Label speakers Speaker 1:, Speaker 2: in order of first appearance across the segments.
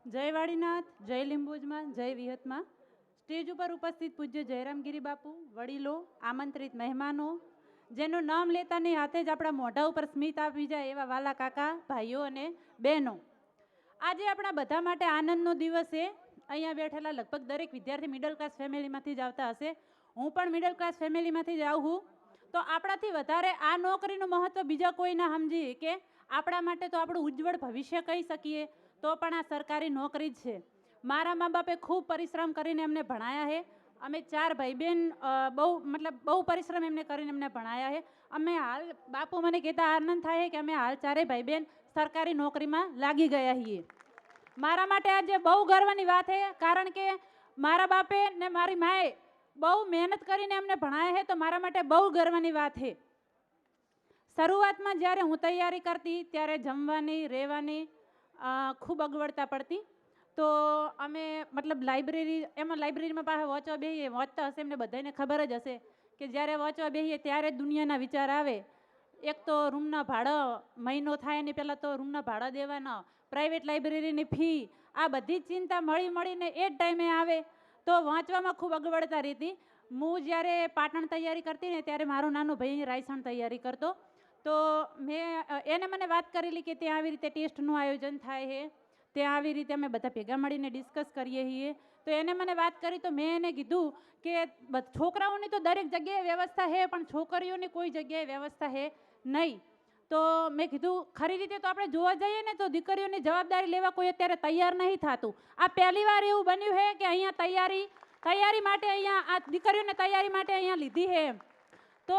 Speaker 1: જય વાડીનાથ, જય લીંબોજમાં, જય વિહતમાં. સ્ટેજ ઉપર ઉપસ્થિત પૂજ્ય જયરામગીરી બાપુ, વડીલો, આમંત્રિત મહેમાનો, જેનું નામ લેતાની હાથે જ આપણા મોઢા ઉપર સ્મિત આપી જાય એવા વાલા કાકા, ભાઈઓ અને બહેનો. આજે આપણા બધા માટે આનંદનો દિવસ છે. અહીંયા બેઠેલા લગભગ દરેક વિદ્યાર્થી મિડલ ક્લાસ ફેમિલીમાંથી જ આવતા હશે. હું પણ મિડલ ક્લાસ ફેમિલીમાંથી જ આવું. તો આપણાથી વધારે આ નોકરીનું મહત્ત્વ બીજા કોઈ ના સમજીએ કે આપણા માટે તો આપણું ઉજ્જવળ ભવિષ્ય કહી શકીએ તો પણ આ સરકારી નોકરી જ છે. મારા મા બાપે ખૂબ પરિશ્રમ કરીને એમને ભણાયા છે. અમે 4 ભાઈ બહેન બહુ પરિશ્રમ એમને કરીને એમને ભણાયા છે. અમે હાલ બાપુ મને કહેતા આનંદ થાય કે અમે હાલ 4 ભાઈ બહેન સરકારી નોકરીમાં લાગી ગયા છીએ. મારા માટે આજે બહુ ગર્વની વાત છે, કારણ કે મારા બાપે ને મારી માએ બહુ મહેનત કરીને એમને ભણાયા છે, તો મારા માટે બહુ ગર્વની વાત છે. શરૂઆતમાં જ્યારે હું તૈયારી કરતી ત્યારે જમવાની, રહેવાની ખૂબ અગવડતા પડતી. તો અમે લાઇબ્રેરીમાં પાસે વાંચવા બેસીએ, વાંચતા હશે એમને બધાને ખબર જ હશે કે જ્યારે વાંચવા બેસીએ ત્યારે જ દુનિયાના વિચાર આવે. એક તો રૂમના ભાડા મહિનો થાય એની પહેલાં તો રૂમના ભાડા દેવાના, પ્રાઇવેટ લાઇબ્રેરીની ફી, આ બધી જ ચિંતા મળીને એ જ ટાઈમે આવે તો વાંચવામાં ખૂબ અગવડતા રહેતી. હું જ્યારે પાટણ તૈયારી કરતી ને ત્યારે મારો નાનો ભાઈ રાયસણ તૈયારી કરતો. તો એને મને વાત કરેલી કે ત્યાં આવી રીતે ટેસ્ટનું આયોજન થાય છે, ત્યાં આવી રીતે અમે બધા ભેગા મળીને ડિસ્કસ કરીએ છીએ. તો એને મને વાત કરી તો મેં એને કીધું કે છોકરાઓની તો દરેક જગ્યાએ વ્યવસ્થા છે, પણ છોકરીઓની કોઈ જગ્યાએ વ્યવસ્થા છે નહીં. તો મેં કીધું ખરી રીતે તો આપણે જોવા જઈએ ને તો દીકરીઓની જવાબદારી લેવા કોઈ અત્યારે તૈયાર નહીં થતું. આ પહેલી વાર એવું બન્યું છે કે અહીંયા તૈયારી માટે અહીંયા આ દીકરીઓને તૈયારી માટે અહીંયા લીધી છે. તો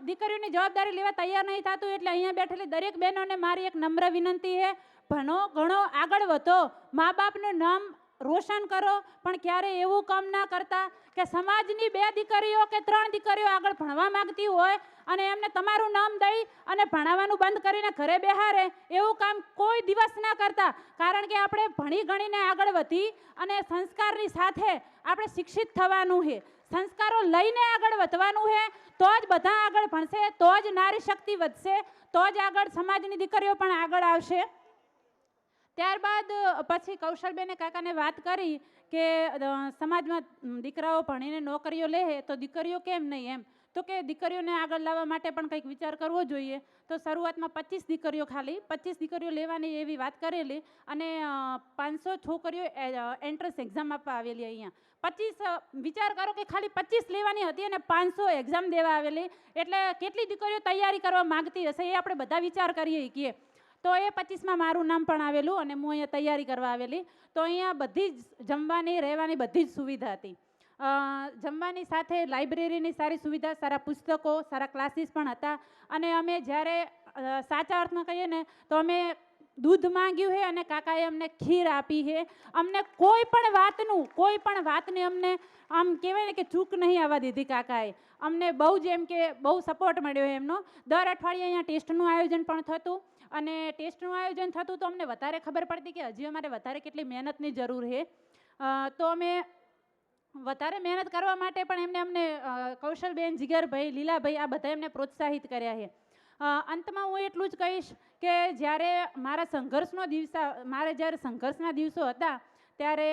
Speaker 1: દીકરીઓની જવાબદારી લેવા તૈયાર નહીં થતું, એટલે અહીંયા બેઠેલી દરેક બહેનોને મારી એક નમ્ર વિનંતી છે, ભણો ઘણો આગળ વધો, મા બાપનું નામ રોશન કરો, પણ ક્યારેય એવું કામ ના કરતા કે સમાજની 2 દીકરીઓ કે 3 દીકરીઓ આગળ ભણવા માંગતી હોય અને એમને તમારું નામ દઈ અને ભણાવવાનું બંધ કરીને ઘરે બેહારે, એવું કામ કોઈ દિવસ ના કરતા. કારણ કે આપણે ભણી ગણીને આગળ વધી અને સંસ્કારની સાથે આપણે શિક્ષિત થવાનું છે, સંસ્કારો લઈને આગળ વધવાનું છે. તો જ બધા આગળ ભણશે, તો જ નારી શક્તિ વધશે, તો જ આગળ સમાજની દીકરીઓ પણ આગળ આવશે. ત્યારબાદ પછી કૌશલબેને કાકાને વાત કરી કે સમાજમાં દીકરાઓ ભણીને નોકરીઓ લે તો દીકરીઓ કેમ નહીં એમ. તો કે દીકરીઓને આગળ લાવવા માટે પણ કંઈક વિચાર કરવો જોઈએ. તો શરૂઆતમાં 25 દીકરીઓ લેવાની એવી વાત કરેલી અને 500 છોકરીઓ એન્ટ્રન્સ એક્ઝામ આપવા આવેલી. અહીંયા 25 વિચાર કરો કે ખાલી 25 લેવાની હતી અને 500 એક્ઝામ દેવા આવેલી, એટલે કેટલી દીકરીઓ તૈયારી કરવા માંગતી હશે એ આપણે બધા વિચાર કરીએ છીએ. તો એ 25માં મારું નામ પણ આવેલું અને હું અહીંયા તૈયારી કરવા આવેલી. તો અહીંયા બધી જ જમવાની, રહેવાની બધી જ સુવિધા હતી. જમવાની સાથે લાઇબ્રેરીની સારી સુવિધા, સારા પુસ્તકો, સારા ક્લાસીસ પણ હતા. અને અમે જ્યારે સાચા અર્થમાં કહીએ ને તો અમે દૂધ માંગ્યું છે અને કાકાએ અમને ખીર આપી છે. અમને કોઈ પણ વાતની અમને આમ કહેવાય ને કે ચૂક નહીં આવવા દીધી કાકાએ. અમને બહુ જ એમ કે બહુ સપોર્ટ મળ્યો એમનો. દર અઠવાડિયે અહીંયા ટેસ્ટનું આયોજન પણ થતું અને ટેસ્ટનું આયોજન થતું તો અમને વધારે ખબર પડતી કે હજી અમારે વધારે કેટલી મહેનતની જરૂર છે. તો અમે વધારે મહેનત કરવા માટે પણ અમને કૌશલબેન, જીગરભાઈ, લીલાભાઈ આ બધા એમને પ્રોત્સાહિત કર્યા છે. અંતમાં હું એટલું જ કહીશ કે જ્યારે જ્યારે સંઘર્ષના દિવસો હતા ત્યારે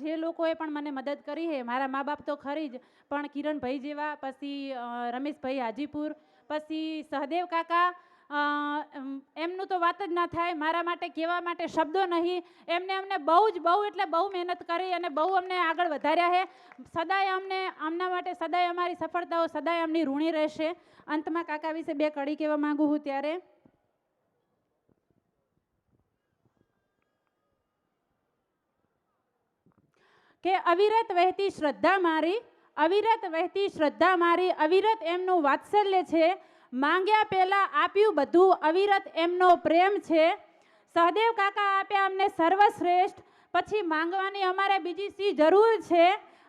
Speaker 1: જે લોકોએ પણ મને મદદ કરી છે, મારા મા બાપ તો ખરી જ, પણ કિરણભાઈ જેવા, પછી રમેશભાઈ હાજીપુર, પછી સહદેવ કાકા, એમનું તો વાત જ ના થાય, મારા માટે કહેવા માટે શબ્દો નહીં. અમને બહુ મહેનત કરી અને બહુ અમને આગળ વધાર્યા છે. સદાય આમના માટે સદાય અમારી સફળતાઓ સદાય અમની ઋણી રહેશે. અંતમાં કાકા વિશે 2 કડી કહેવા માંગુ છું ત્યારે કે અવિરત વહેતી શ્રદ્ધા મારી, અવિરત એમનું વાત્સલ્ય છે, માંગ્યા પહેલા આપ્યું બધું, અવિરત એમનો પ્રેમ છે. સહદેવ કાકા આપ્યા અમને સર્વશ્રેષ્ઠ, પછી માંગવાની અમારે બીજી શી જરૂર છે.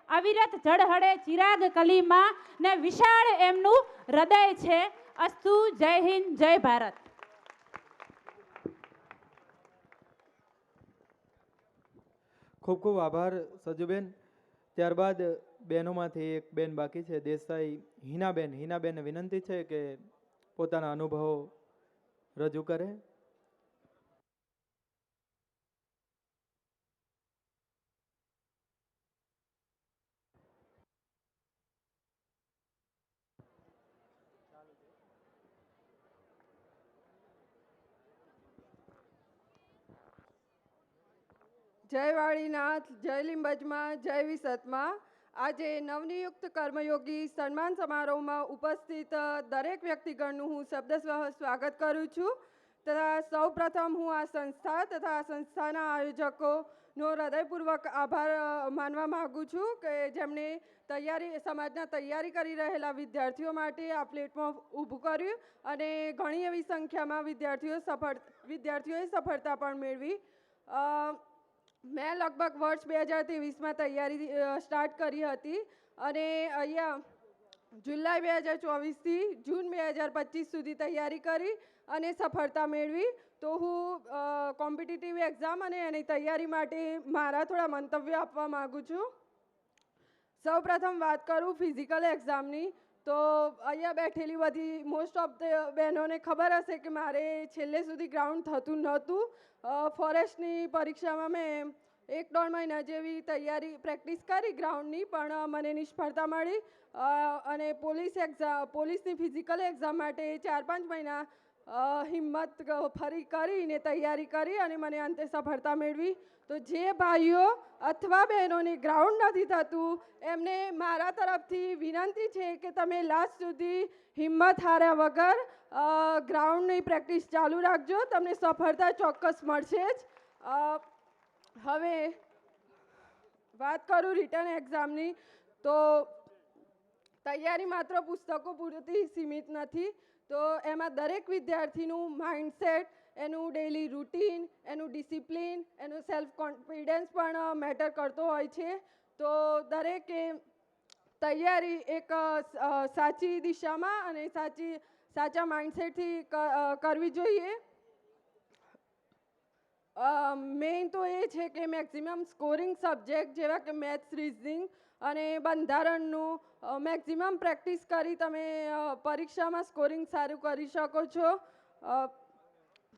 Speaker 1: અવિરત ઝળહળે ચિરાગ કલીમાં ને વિશાળ એમનું હૃદય છે. અસ્તુ. જય હિન્દ, જય ભારત.
Speaker 2: ખૂબ ખૂબ આભાર સજુબેન. ત્યારબાદ બહેનોમાંથી એક બેન બાકી છે, દેસાઈ હિનાબેનને વિનંતી છે કે પોતાના અનુભવો રજૂ કરે.
Speaker 3: જય વાળીનાથ, જય લીંબજમાં, જય વિસતમાં. આજે નવનિયુક્ત કર્મયોગી સન્માન સમારોહમાં ઉપસ્થિત દરેક વ્યક્તિગણનું હું શબ્દસ્વ સ્વાગત કરું છું તથા સૌપ્રથમ હું આ સંસ્થા તથા આ સંસ્થાના આયોજકોનો હૃદયપૂર્વક આભાર માનવા માગું છું કે જેમણે સમાજના તૈયારી કરી રહેલા વિદ્યાર્થીઓ માટે આ પ્લેટફોર્મ ઊભું કર્યું અને ઘણી એવી સંખ્યામાં વિદ્યાર્થીઓએ સફળતા પણ મેળવી. મેં લગભગ વર્ષ 2023માં તૈયારી સ્ટાર્ટ કરી હતી અને અહીંયા જુલાઈ 2024થી જૂન 2025 સુધી તૈયારી કરી અને સફળતા મેળવી. તો હું કોમ્પિટિટિવ એક્ઝામ અને એની તૈયારી માટે મારા થોડા મંતવ્યો આપવા માગું છું. સૌપ્રથમ વાત કરું ફિઝિકલ એક્ઝામની, તો અહીંયા બેઠેલી બધી મોસ્ટ ઓફ ધ બહેનોને ખબર હશે કે મારે છેલ્લે સુધી ગ્રાઉન્ડ થતું નહોતું. ફોરેસ્ટની પરીક્ષામાં મેં 1-1.5 મહિના જેવી પ્રેક્ટિસ કરી ગ્રાઉન્ડની, પણ મને નિષ્ફળતા મળી અને પોલીસની ફિઝિકલ એક્ઝામ માટે 4-5 મહિના હિંમત ફરી કરીને તૈયારી કરી અને મને અંતે સફળતા મેળવી. તો જે ભાઈઓ અથવા બહેનોને ગ્રાઉન્ડ નથી થતું એમને મારા તરફથી વિનંતી છે કે તમે લાસ્ટ સુધી હિંમત હાર્યા વગર ગ્રાઉન્ડની પ્રેક્ટિસ ચાલુ રાખજો, તમને સફળતા ચોક્કસ મળશે જ. હવે વાત કરું રિટન એક્ઝામની, તો તૈયારી માત્ર પુસ્તકો પૂરતી સીમિત નથી. તો એમાં દરેક વિદ્યાર્થીનું માઇન્ડસેટ, એનું ડેઇલી રૂટીન, એનું ડિસિપ્લિન, એનું સેલ્ફ કોન્ફિડન્સ પણ મેટર કરતો હોય છે. તો દરેકે તૈયારી એક સાચી દિશામાં અને સાચા માઇન્ડસેટથી કરવી જોઈએ. મેઇન તો એ છે કે મેક્સિમમ સ્કોરિંગ સબ્જેક્ટ જેવા કે મેથ્સ, રિઝનિંગ અને બંધારણનું મેક્સિમમ પ્રેક્ટિસ કરી તમે પરીક્ષામાં સ્કોરિંગ સારું કરી શકો છો.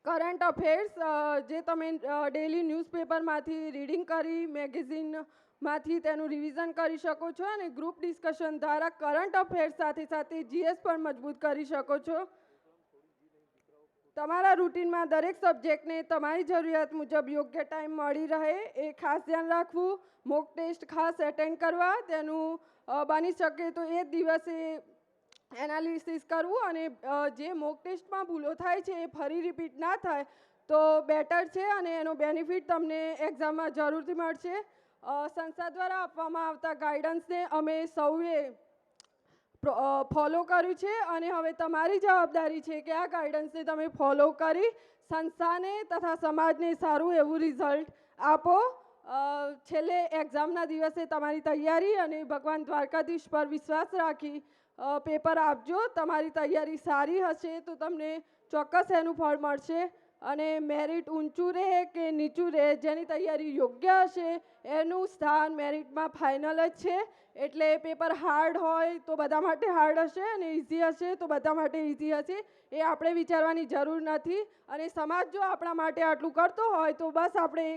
Speaker 3: કરંટ અફેર્સ જે તમે ડેઇલી ન્યૂઝપેપરમાંથી રીડિંગ કરી, મેગેઝિનમાંથી તેનું રિવિઝન કરી શકો છો અને ગ્રુપ ડિસ્કશન દ્વારા કરંટ અફેર્સ સાથે સાથે જીએસ પણ મજબૂત કરી શકો છો. તમારા રૂટીનમાં દરેક સબ્જેક્ટને તમારી જરૂરિયાત મુજબ યોગ્ય ટાઈમ મળી રહે એ ખાસ ધ્યાન રાખવું. મોક ટેસ્ટ ખાસ એટેન્ડ કરવા, તેનું બની શકે તો એ જ દિવસે એનાલિસિસ કરવું અને જે મોક ટેસ્ટમાં ભૂલો થાય છે એ ફરી રિપીટ ના થાય તો બેટર છે અને એનો બેનિફિટ તમને એક્ઝામમાં જરૂરથી મળશે. સંસ્થા દ્વારા આપવામાં આવતા ગાઈડન્સને અમે સૌએ ફોલો કર્યું છે અને હવે તમારી જવાબદારી છે કે આ ગાઈડન્સને તમે ફોલો કરી સંસ્થાને તથા સમાજને સારું એવું રિઝલ્ટ આપો. છેલ્લે એક્ઝામના દિવસે તમારી તૈયારી અને ભગવાન દ્વારકાધીશ પર વિશ્વાસ રાખી પેપર આપજો. તમારી તૈયારી સારી હશે તો તમને ચોક્કસ એનું ફળ મળશે અને મેરિટ ઊંચું રહે કે નીચું રહે, જેની તૈયારી યોગ્ય હશે એનું સ્થાન મેરિટમાં ફાઇનલ જ છે. એટલે પેપર હાર્ડ હોય તો બધા માટે હાર્ડ હશે અને ઇઝી હશે તો બધા માટે ઇઝી હશે, એ આપણે વિચારવાની જરૂર નથી. અને સમાજ જો આપણા માટે આટલું કરતો હોય તો બસ આપણે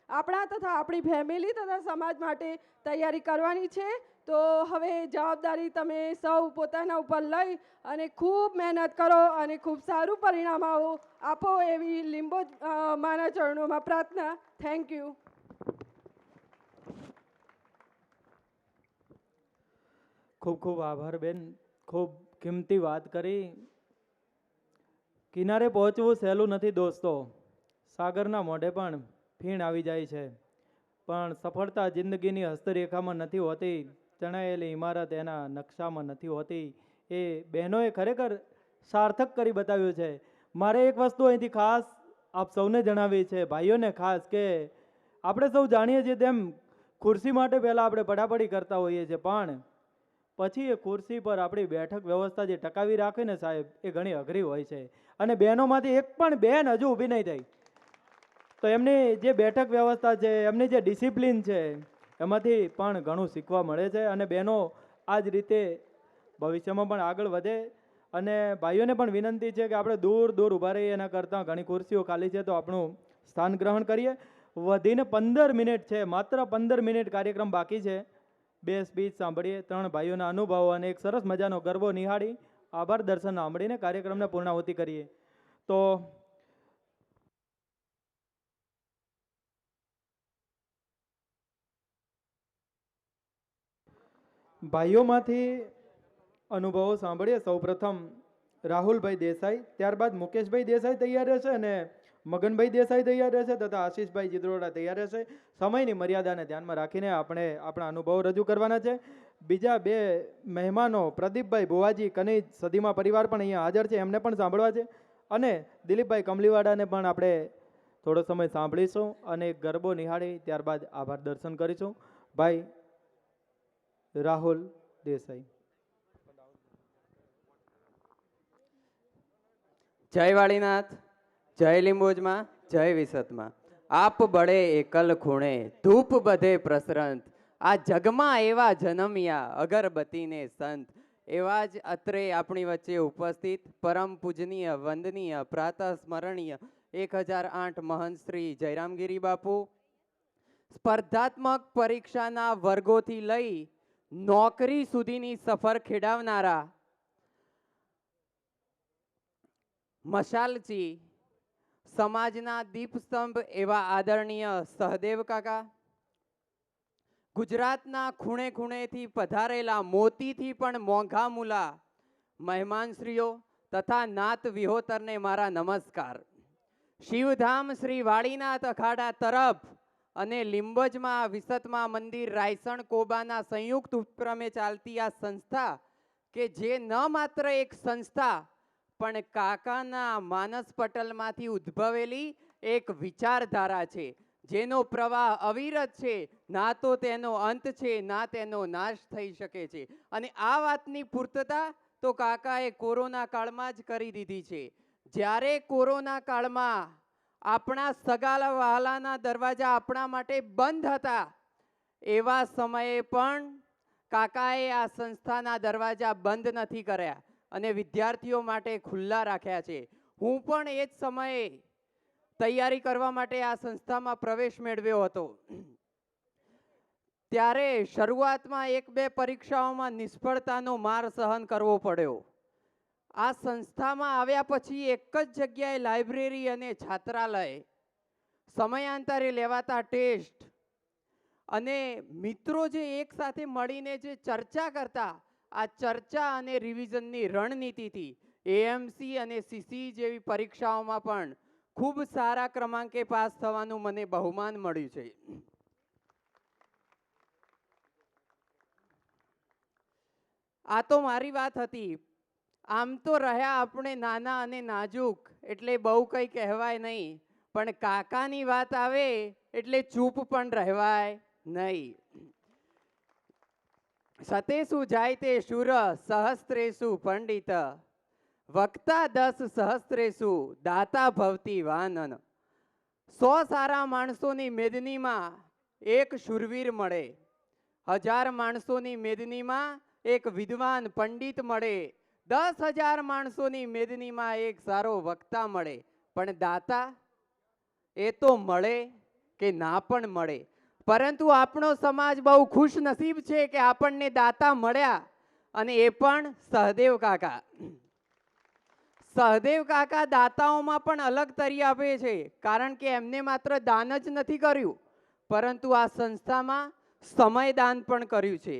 Speaker 3: આપણા તથા આપણી ફેમિલી તથા સમાજ માટે તૈયારી કરવાની છે. તો હવે જવાબદારી તમે સૌ પોતાના ઉપર લઈ અને ખૂબ મહેનત કરો અને ખૂબ સારું પરિણામ આપો એવી લીંબોજ માના ચરણોમાં પ્રાર્થના. Thank you.
Speaker 2: ખૂબ ખૂબ આભાર બેન, ખૂબ કિંમતી વાત કરી. કિનારે પહોંચવું સહેલું નથી દોસ્તો, સાગરના મોઢે પણ ફીણ આવી જાય છે, પણ સફળતા જિંદગીની હસ્તરેખામાં નથી હોતી, ચણાયેલી ઇમારત એના નકશામાં નથી હોતી. એ બહેનોએ ખરેખર સાર્થક કરી બતાવ્યું છે. મારે એક વસ્તુ અહીંથી ખાસ આપ સૌને જણાવી છે, ભાઈઓને ખાસ, કે આપણે સૌ જાણીએ છીએ તેમ ખુરશી માટે પહેલાં આપણે પડાપડી કરતા હોઈએ છીએ, પણ પછી એ ખુરશી પર આપણી બેઠક વ્યવસ્થા જે ટકાવી રાખે ને સાહેબ, એ ઘણી અઘરી હોય છે. અને બહેનોમાંથી એક પણ બેન હજુ ઊભી નહીં થઈ, તો એમની જે બેઠક વ્યવસ્થા છે, એમની જે ડિસિપ્લિન છે, એમાંથી પણ ઘણું શીખવા મળે છે. અને બહેનો આ જ રીતે ભવિષ્યમાં પણ આગળ વધે. અને ભાઈઓને પણ વિનંતી છે કે આપણે દૂર દૂર ઊભા રહીએ, એના કરતાં ઘણી ખુરશીઓ ખાલી છે તો આપણું સ્થાન ગ્રહણ કરીએ. વધીને 15 મિનિટ છે, માત્ર 15 મિનિટ કાર્યક્રમ બાકી છે. 2 સ્પીચ સાંભળીએ, 3 ભાઈઓના અનુભવો અને એક સરસ મજાનો ગરબો નિહાળી આભાર દર્શન સાંભળીને કાર્યક્રમને પૂર્ણાહુતિ કરીએ. તો ભાઈઓમાંથી અનુભવો સાંભળીએ. સૌપ્રથમ રાહુલભાઈ દેસાઈ, ત્યારબાદ મુકેશભાઈ દેસાઈ તૈયાર રહેશે અને મગનભાઈ દેસાઈ તૈયાર રહેશે તથા આશીષભાઈ જીદ્રોડા તૈયાર રહેશે. સમયની મર્યાદાને ધ્યાનમાં રાખીને આપણે આપણા અનુભવો રજૂ કરવાના છે. બીજા બે મહેમાનો પ્રદીપભાઈ ભુવાજી કનૈજ સદીમા પરિવાર પણ અહીંયા હાજર છે, એમને પણ સાંભળવા છે. અને દિલીપભાઈ કમલીવાડાને પણ આપણે થોડો સમય સાંભળીશું અને ગરબો નિહાળી ત્યારબાદ આભાર દર્શન કરીશું. ભાઈ રાહુલ દેસાઈ.
Speaker 4: જય વાળીનાથ, જય લીંબોજમાં, જય વિસતમાં. આપ બળે એકલ ખૂણે ધૂપ બધે પ્રસરંત, આ જગમાં એવા જનમ્યા અગરબત્તીને સંત. એવા જ અત્રે આપણી વચ્ચે ઉપસ્થિત પરમ પૂજનીય વંદનીય પ્રાતઃ સ્મરણીય 1008 મહંત શ્રી જયરામગીરી બાપુ સ્પર્ધાત્મક પરીક્ષાના વર્ગોથી લઈ નોકરી સુધીની સફર ખેડાવનારા મશાલચી સમાજના દીપસ્તંભ એવા આદરણીય સહદેવ કાકા, ગુજરાતના ખૂણે ખૂણેથી પધારેલા મોતીથી પણ મોંઘા મૂલા મહેમાનશ્રીઓ તથા નાત વિહોતરને મારા નમસ્કાર. શિવધામ શ્રી વાળીનાથ અખાડા તરફ અને લીંબજમાં વિસતમાં મંદિર રાયસણ કોબાના સંયુક્ત ઉપક્રમે ચાલતી આ સંસ્થા કે જે ન માત્ર એક સંસ્થા પણ કાકાના માનસ પટલમાંથી ઉદ્ભવેલી એક વિચારધારા છે, જેનો પ્રવાહ અવિરત છે, ના તો તેનો અંત છે ના તેનો નાશ થઈ શકે છે. અને આ વાતની પૂર્તતા તો કાકાએ કોરોના કાળમાં જ કરી દીધી છે. જ્યારે કોરોના કાળમાં આપણા સગા વહાલાના દરવાજા આપણા માટે બંધ હતા, એવા સમયે પણ કાકાએ આ સંસ્થાના દરવાજા બંધ નથી કર્યા અને વિદ્યાર્થીઓ માટે ખુલ્લા રાખ્યા છે. હું પણ એ જ સમયે તૈયારી કરવા માટે આ સંસ્થામાં પ્રવેશ મેળવ્યો હતો. ત્યારે શરૂઆતમાં 1-2 પરીક્ષાઓમાં નિષ્ફળતાનો માર સહન કરવો પડ્યો. આ સંસ્થામાં આવ્યા પછી એક જ જગ્યાએ લાઇબ્રેરી અને છાત્રાલય, સમયાંતરે લેવાતા ટેસ્ટ અને મિત્રો જે એક સાથે મળીને જે ચર્ચા કરતા, આ ચર્ચા અને રિવિઝનની રણનીતિથી એએમસી અને સીસી જેવી પરીક્ષાઓમાં પણ ખૂબ સારા ક્રમાંકે પાસ થવાનું મને બહુમાન મળ્યું છે. આ તો મારી વાત હતી. આમ તો રહ્યા આપણે નાના અને નાજુક એટલે બહુ કંઈ કહેવાય નહીં, પણ કાકાની વાત આવે એટલે ચૂપ પણ રહેવાય નહીં. સતેષુ જાય તે શુર સહસ્ત્રેષુ પંડિત, વક્તા 10 સહસ્ત્રેષુ દાતા ભવતી વાનન. 100 સારા માણસોની મેદનીમાં એક શુરવીર મળે, 1000 માણસોની મેદનીમાં એક વિદ્વાન પંડિત મળે, 10,000 માણસોની મેદનીમાં એક સારો વક્તા મળે, પણ દાતા એ તો મળે કે ના પણ મળે. પરંતુ આપણો સમાજ બહુ ખુશ નસીબ છે કે આપણને દાતા મળ્યા, અને એ પણ સહદેવ કાકા. સહદેવ કાકા દાતાઓમાં પણ અલગ તરી આપે છે, કારણ કે એમને માત્ર દાન જ નથી કર્યું, પરંતુ આ સંસ્થામાં સમયદાન પણ કર્યું છે.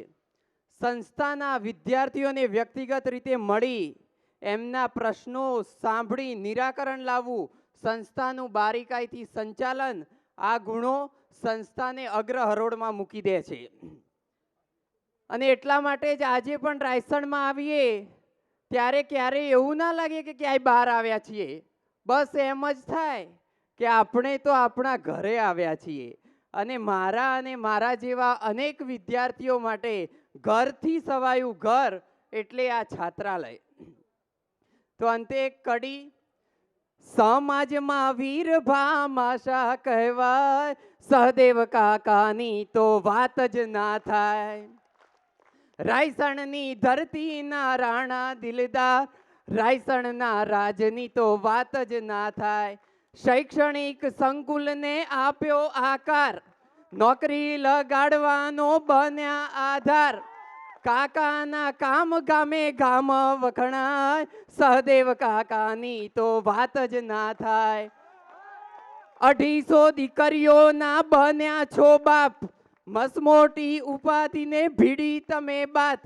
Speaker 4: સંસ્થાના વિદ્યાર્થીઓને વ્યક્તિગત રીતે મળી એમના પ્રશ્નો સાંભળી નિરાકરણ લાવવું, સંસ્થાનું બારીકાઈથી સંચાલન, આ ગુણો સંસ્થાને અગ્રહરોળમાં મૂકી દે છે. અને એટલા માટે જ આજે પણ રાયસણમાં આવીએ ત્યારે ક્યારેય એવું ના લાગે કે ક્યાંય બહાર આવ્યા છીએ. બસ એમ જ થાય કે આપણે તો આપણા ઘરે આવ્યા છીએ. અને મારા જેવા અનેક વિદ્યાર્થીઓ માટે ઘરથી સવાયું ઘર એટલે આ છાત્રાલય. તો અંતે એક કડી, સમાજમાં વીર ભામાશા કહેવાય, સહદેવ કાકાની તો વાત જ ના થાય. રાયસણની ધરતીના રાણા દિલદાર, રાયસણના રાજની તો વાત જ ના થાય. શૈક્ષણિક સંકુલને આપ્યો આકાર, નોકરી લગાડવાનો બન્યા આધાર. કાકાના કામ ગામે ગામ વખણાય, સહદેવ કાકાની તો વાત જ ના થાય. 250 દીકરીઓના બન્યા છો બાપ, મસમોટી ઉપાધિને ભીડી તમે બાત,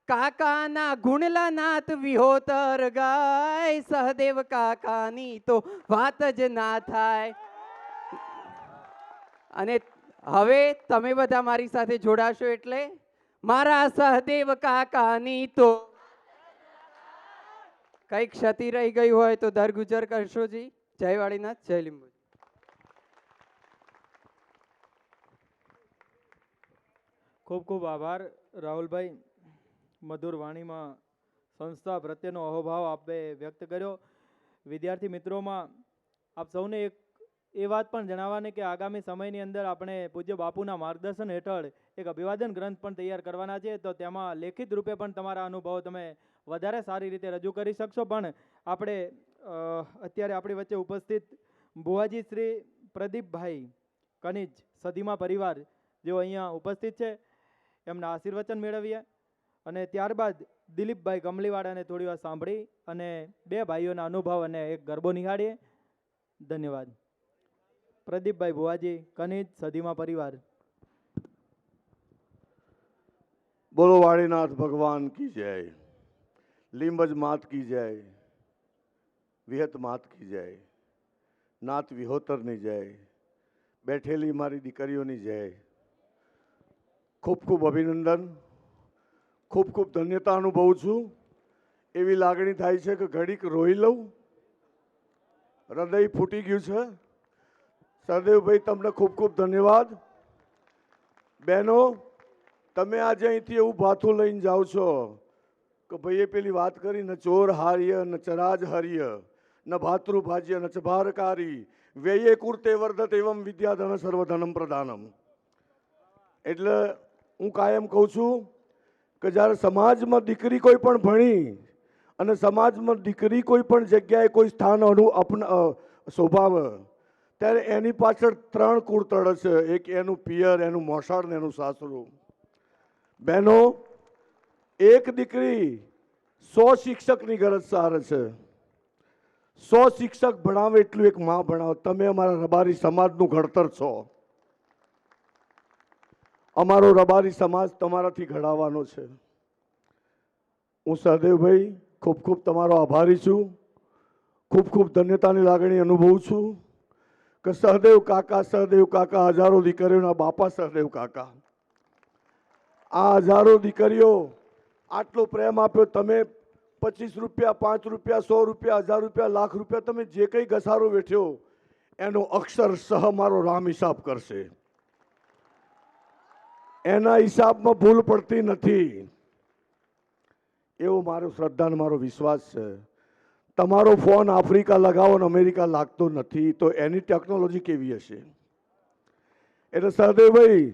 Speaker 4: કાકાના ગુણલા નાથ વિહોતર ગાય, સહદેવ કાકાની તો વાત જ ના થાય. અને હવે તમે બધા મારી સાથે જોડાશો એટલે મારા સહદેવ કાકાની તો કઈ ક્ષતિ રહી ગઈ હોય તો દરગુજર કરશો જી. જય વાળીનાથ, જય લીંબુ.
Speaker 2: ખૂબ ખૂબ આભાર રાહુલભાઈ. મધુર વાણીમાં સંસ્થા પ્રત્યેનો અહોભાવ આપે વ્યક્ત કર્યો. વિદ્યાર્થી મિત્રોમાં આપ સૌને એ વાત પણ જણાવવાની કે આગામી સમયની અંદર આપણે પૂજ્ય બાપુના માર્ગદર્શન હેઠળ એક અભિવાદન ગ્રંથ પણ તૈયાર કરવાના છે. તો તેમાં લેખિત રૂપે પણ તમારા અનુભવો તમે વધારે સારી રીતે રજૂ કરી શકશો. પણ આપણે અત્યારે આપણી વચ્ચે ઉપસ્થિત ભુવાજી શ્રી પ્રદીપભાઈ કનિજ સદીમા પરિવાર જેઓ અહીંયા ઉપસ્થિત છે, એમના આશીર્વચન મેળવીએ અને ત્યારબાદ દિલીપભાઈ કમલીવાળાને થોડી વાર સાંભળી અને બે ભાઈઓના અનુભવ અને એક ગરબો નિહાળીએ. ધન્યવાદ. પ્રદીપભાઈ ભુવાજી કનિજ સદીમા પરિવાર.
Speaker 5: બોલો વાળીનાથ ભગવાન કી જય, લીંબજ માત કી જય, વિહત માત કી જય, નાથ વિહોતરની જય, બેઠેલી મારી દીકરીઓની જય. ખૂબ ખૂબ અભિનંદન, ખૂબ ખૂબ ધન્યતા અનુભવું છું. એવી લાગણી થાય છે કે ઘડીક રોઈ લઉં, હૃદય ફૂટી ગયું છે. સહદેવભાઈ તમને ખૂબ ખૂબ ધન્યવાદ. બહેનો, તમે આજે અહીંથી એવું ભાથું લઈને જાઓ છો કે ભાઈએ પેલી વાત કરી, ન ચોર હાર્ય ન ચરાજ હાર્ય ન ભાતૃ ભાજ્ય ન ચભારકારી વ્યયે કુર્તે વર્ધત એવમ વિદ્યાધન સર્વધનમ પ્રધાનમ. એટલે હું કાયમ કહું છું કે જ્યારે સમાજમાં દીકરી કોઈ પણ ભણી અને સમાજમાં દીકરી કોઈ પણ જગ્યાએ કોઈ સ્થાન શોભાવે ત્યારે એની પાછળ 3 કુળતળ છે. એક એનું પિયર, એનું મોસાળ ને એનું સાસરું. બહેનો, એક દીકરી 100 શિક્ષકની ગરજ સારે છે. 100 શિક્ષક ભણાવે એટલું એક માં ભણાવે. તમે અમારા રબારી સમાજનું ઘડતર છો. અમારો રબારી સમાજ તમારાથી ઘડાવવાનો છે. હું સહદેવભાઈ ખૂબ ખૂબ તમારો આભારી છું. ખૂબ ખૂબ ધન્યતાની લાગણી અનુભવું છું કે સહદેવ કાકા હજારો દીકરીઓના બાપા સહદેવ કાકા. આ હજારો દીકરીઓ આટલો પ્રેમ આપ્યો. તમે 25 રૂપિયા, 5 રૂપિયા, 100 રૂપિયા, 1000 રૂપિયા, લાખ રૂપિયા, તમે જે કંઈ ઘસારો વેઠ્યો એનો અક્ષરશઃ મારો રામ હિસાબ કરશે. એના હિસાબમાં ભૂલ પડતી નથી. એવો મારો શ્રદ્ધા અને મારો વિશ્વાસ છે. તમારો ફોન આફ્રિકા લગાવો અને અમેરિકા લાગતો નથી તો એની ટેકનોલોજી કેવી હશે? એટલે સહદેવભાઈ,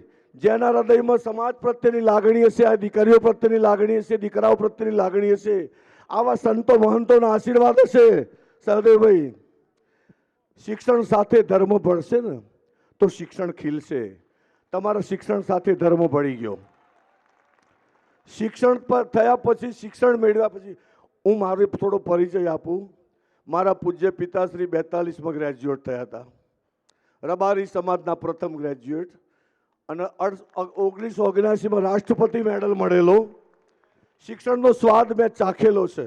Speaker 5: જેના હૃદયમાં સમાજ પ્રત્યેની લાગણી હશે, આ દીકરીઓ પ્રત્યેની લાગણી હશે, દીકરાઓ પ્રત્યેની લાગણી હશે, આવા સંતો મહંતોના આશીર્વાદ હશે, સહદેવભાઈ, શિક્ષણ સાથે ધર્મ ભળશે ને તો શિક્ષણ ખીલશે. તમારા શિક્ષણ સાથે ધર્મ ભળી ગયો. શિક્ષણ પર થયા પછી, શિક્ષણ મેળવ્યા પછી, હું મારો થોડો પરિચય આપું. મારા પૂજ્ય પિતાશ્રી 42માં ગ્રેજ્યુએટ થયા હતા, રબારી સમાજના પ્રથમ ગ્રેજ્યુએટ, અને 1979માં રાષ્ટ્રપતિ મેડલ મળેલો. શિક્ષણનો સ્વાદ મેં ચાખેલો છે.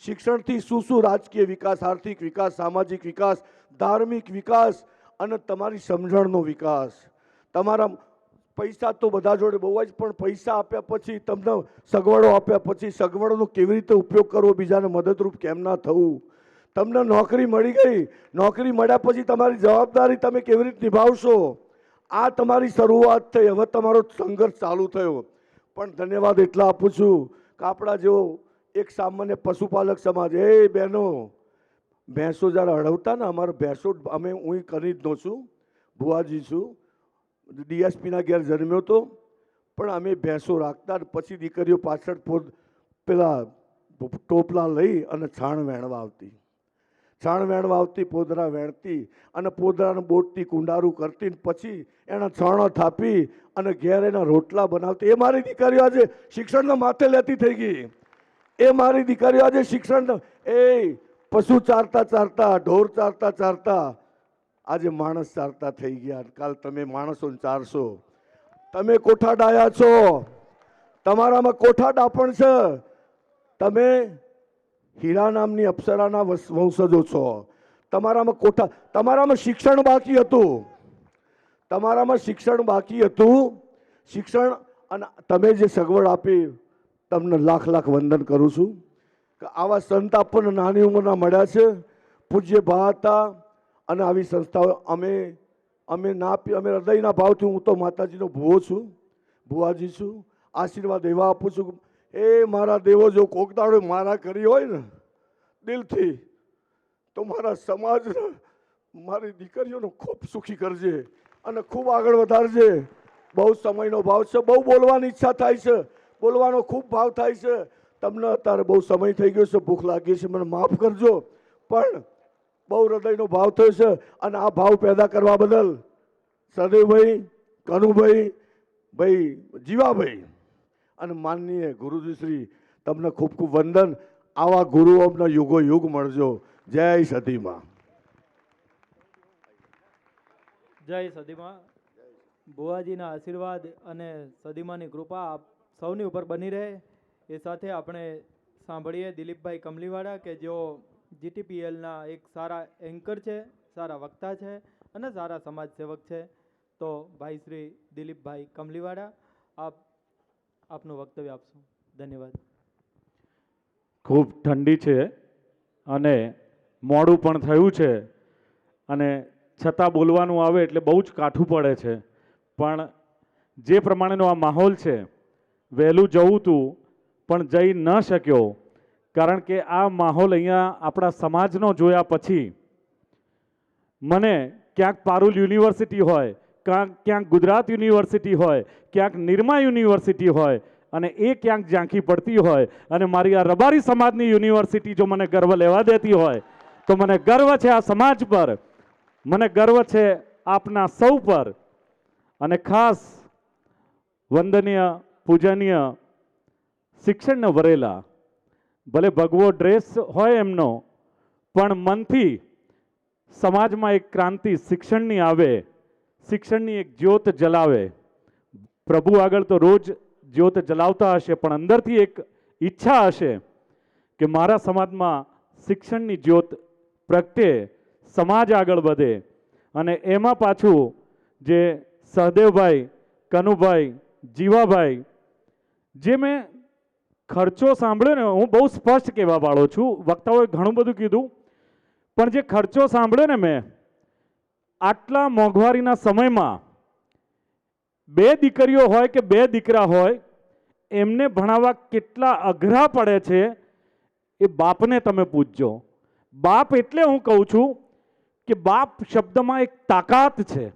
Speaker 5: શિક્ષણથી શું રાજકીય વિકાસ, આર્થિક વિકાસ, સામાજિક વિકાસ, ધાર્મિક વિકાસ અને તમારી સમજણનો વિકાસ. તમારા પૈસા તો બધા જોડે બહુ જ, પણ પૈસા આપ્યા પછી, તમને સગવડો આપ્યા પછી સગવડોનો કેવી રીતે ઉપયોગ કરવો, બીજાને મદદરૂપ કેમ ના થવું. તમને નોકરી મળી ગઈ, નોકરી મળ્યા પછી તમારી જવાબદારી તમે કેવી રીતે નિભાવશો, આ તમારી શરૂઆત થઈ. હવે તમારો સંઘર્ષ ચાલુ થયો. પણ ધન્યવાદ એટલા આપું છું કે આપણા જેવો એક સામાન્ય પશુપાલક સમાજ, એ બહેનો, ભેંસો જ્યારે અડવતા ને, અમારા ભેંસો, હું કનિજનો છું, ભુવાજી છું, ડીએસપીના ઘેર જન્મ્યો હતો, પણ અમે ભેંસો રાખતા. પછી દીકરીઓ પાછળ પેલા ટોપલા લઈ અને છાણ વેણવા આવતી, પોદરા વેણતી અને પોદરાના બોટથી કુંડારું કરતી, પછી એના છાણો થાપી અને ઘેર એના રોટલા બનાવતી. એ મારી દીકરીઓ આજે શિક્ષણના માથે લેતી થઈ ગઈ. એ મારી દીકરીઓ આજે શિક્ષણ, એ પશુ ચારતા, ઢોર ચારતા આજે માણસ ચારતા થઈ ગયા. કાલ તમે માણસોને ચારશો. તમે કોઠા ડાયા છો, તમારામાં કોઠા ડાપણ છે. તમે હીરા નામની અપ્સરાના વંશજો છો. તમારામાં શિક્ષણ બાકી હતું. શિક્ષણ અને તમે જે સગવડ આપી, તમને લાખ લાખ વંદન કરું છું કે આવા સંત આપણને નાની ઉંમરના મળ્યા છે. પૂજ્ય ભા હતા અને આવી સંસ્થાઓ અમે હૃદયના ભાવથી, હું તો માતાજીનો ભુવો છું, ભુવાજી છું, આશીર્વાદ એવા આપું છું. એ મારા દેવો જો કોક દાડો મારા કરી હોય ને દિલથી, તો મારા સમાજ, મારી દીકરીઓને ખૂબ સુખી કરજે અને ખૂબ આગળ વધારજે. બહુ સમયનો ભાવ છે, બહુ બોલવાની ઈચ્છા થાય છે, બોલવાનો ખૂબ ભાવ થાય છે. તમને અત્યારે બહુ સમય થઈ ગયો છે, ભૂખ લાગી છે, મને માફ કરજો, પણ બહુ હૃદયનો ભાવ થયો છે. અને આ ભાવ પેદા કરવા બદલ સદેવભાઈ, કનુભાઈ, ભાઈ જીવાભાઈ અને માનનીય ગુરુજી શ્રી, તમને ખૂબ ખૂબ વંદન. આવા ગુરુઓ અમને યુગો યુગ મળજો. જય સતીમાં.
Speaker 2: જય સદીમાં. બુવાજીના આશીર્વાદ અને સદીમાની કૃપા આપ સૌની ઉપર બની રહે. એ સાથે આપણે સાંભળીએ દિલીપભાઈ કમલીવાળા કે જેઓ જીટીપીએલના એક સારા એન્કર છે, સારા વક્તા છે અને સારા સમાજ સેવક છે. તો ભાઈ શ્રી દિલીપભાઈ કમલીવાળા, આપનું વક્તવ્ય આપશો. ધન્યવાદ.
Speaker 6: ખૂબ ઠંડી છે અને મોડું પણ થયું છે અને છતાં બોલવાનું આવે એટલે બહુ જ કાઠું પડે છે. પણ જે પ્રમાણેનો આ માહોલ છે, વહેલું જવું હતું પણ જઈ ન શક્યો, કારણ કે આ માહોલ અહીંયા આપણા સમાજનો જોયા પછી મને ક્યાંક પારુલ યુનિવર્સિટી હોય, ક્યાંક ગુજરાત યુનિવર્સિટી હોય, ક્યાંક નિરમા યુનિવર્સિટી હોય અને એ ક્યાંક ઝાંખી પડતી હોય અને મારી આ રબારી સમાજની યુનિવર્સિટી જો મને ગર્વ લેવા દેતી હોય તો મને ગર્વ છે આ સમાજ પર, મને ગર્વ છે આપના સૌ પર. અને ખાસ વંદનીય પૂજનીય શિક્ષણને વરેલા, ભલે ભગવો ડ્રેસ હોય એમનો, પણ મનથી સમાજમાં એક ક્રાંતિ શિક્ષણની આવે, શિક્ષણની એક જ્યોત જલાવે. પ્રભુ આગળ તો રોજ જ્યોત જલાવતા હશે, પણ અંદરથી એક ઈચ્છા હશે કે મારા સમાજમાં શિક્ષણની જ્યોત પ્રગટે, સમાજ આગળ વધે. અને એમાં પાછું જે સહદેવભાઈ, કનુભાઈ, જીવાભાઈ, જે મેં ખર્ચો સાંભળ્યો ને, હું બહુ સ્પષ્ટ કહેવા વાળો છું, વક્તાઓએ ઘણું બધું કીધું, પણ જે ખર્ચો સાંભળ્યો ને મેં, આટલા મોંઘવારીના સમયમાં 2 દીકરીઓ હોય કે 2 દીકરા હોય, એમને ભણાવવા કેટલા અઘરા પડે છે એ બાપને તમે પૂછજો. બાપ એટલે હું કહું છું કે બાપ શબ્દમાં એક તાકાત છે.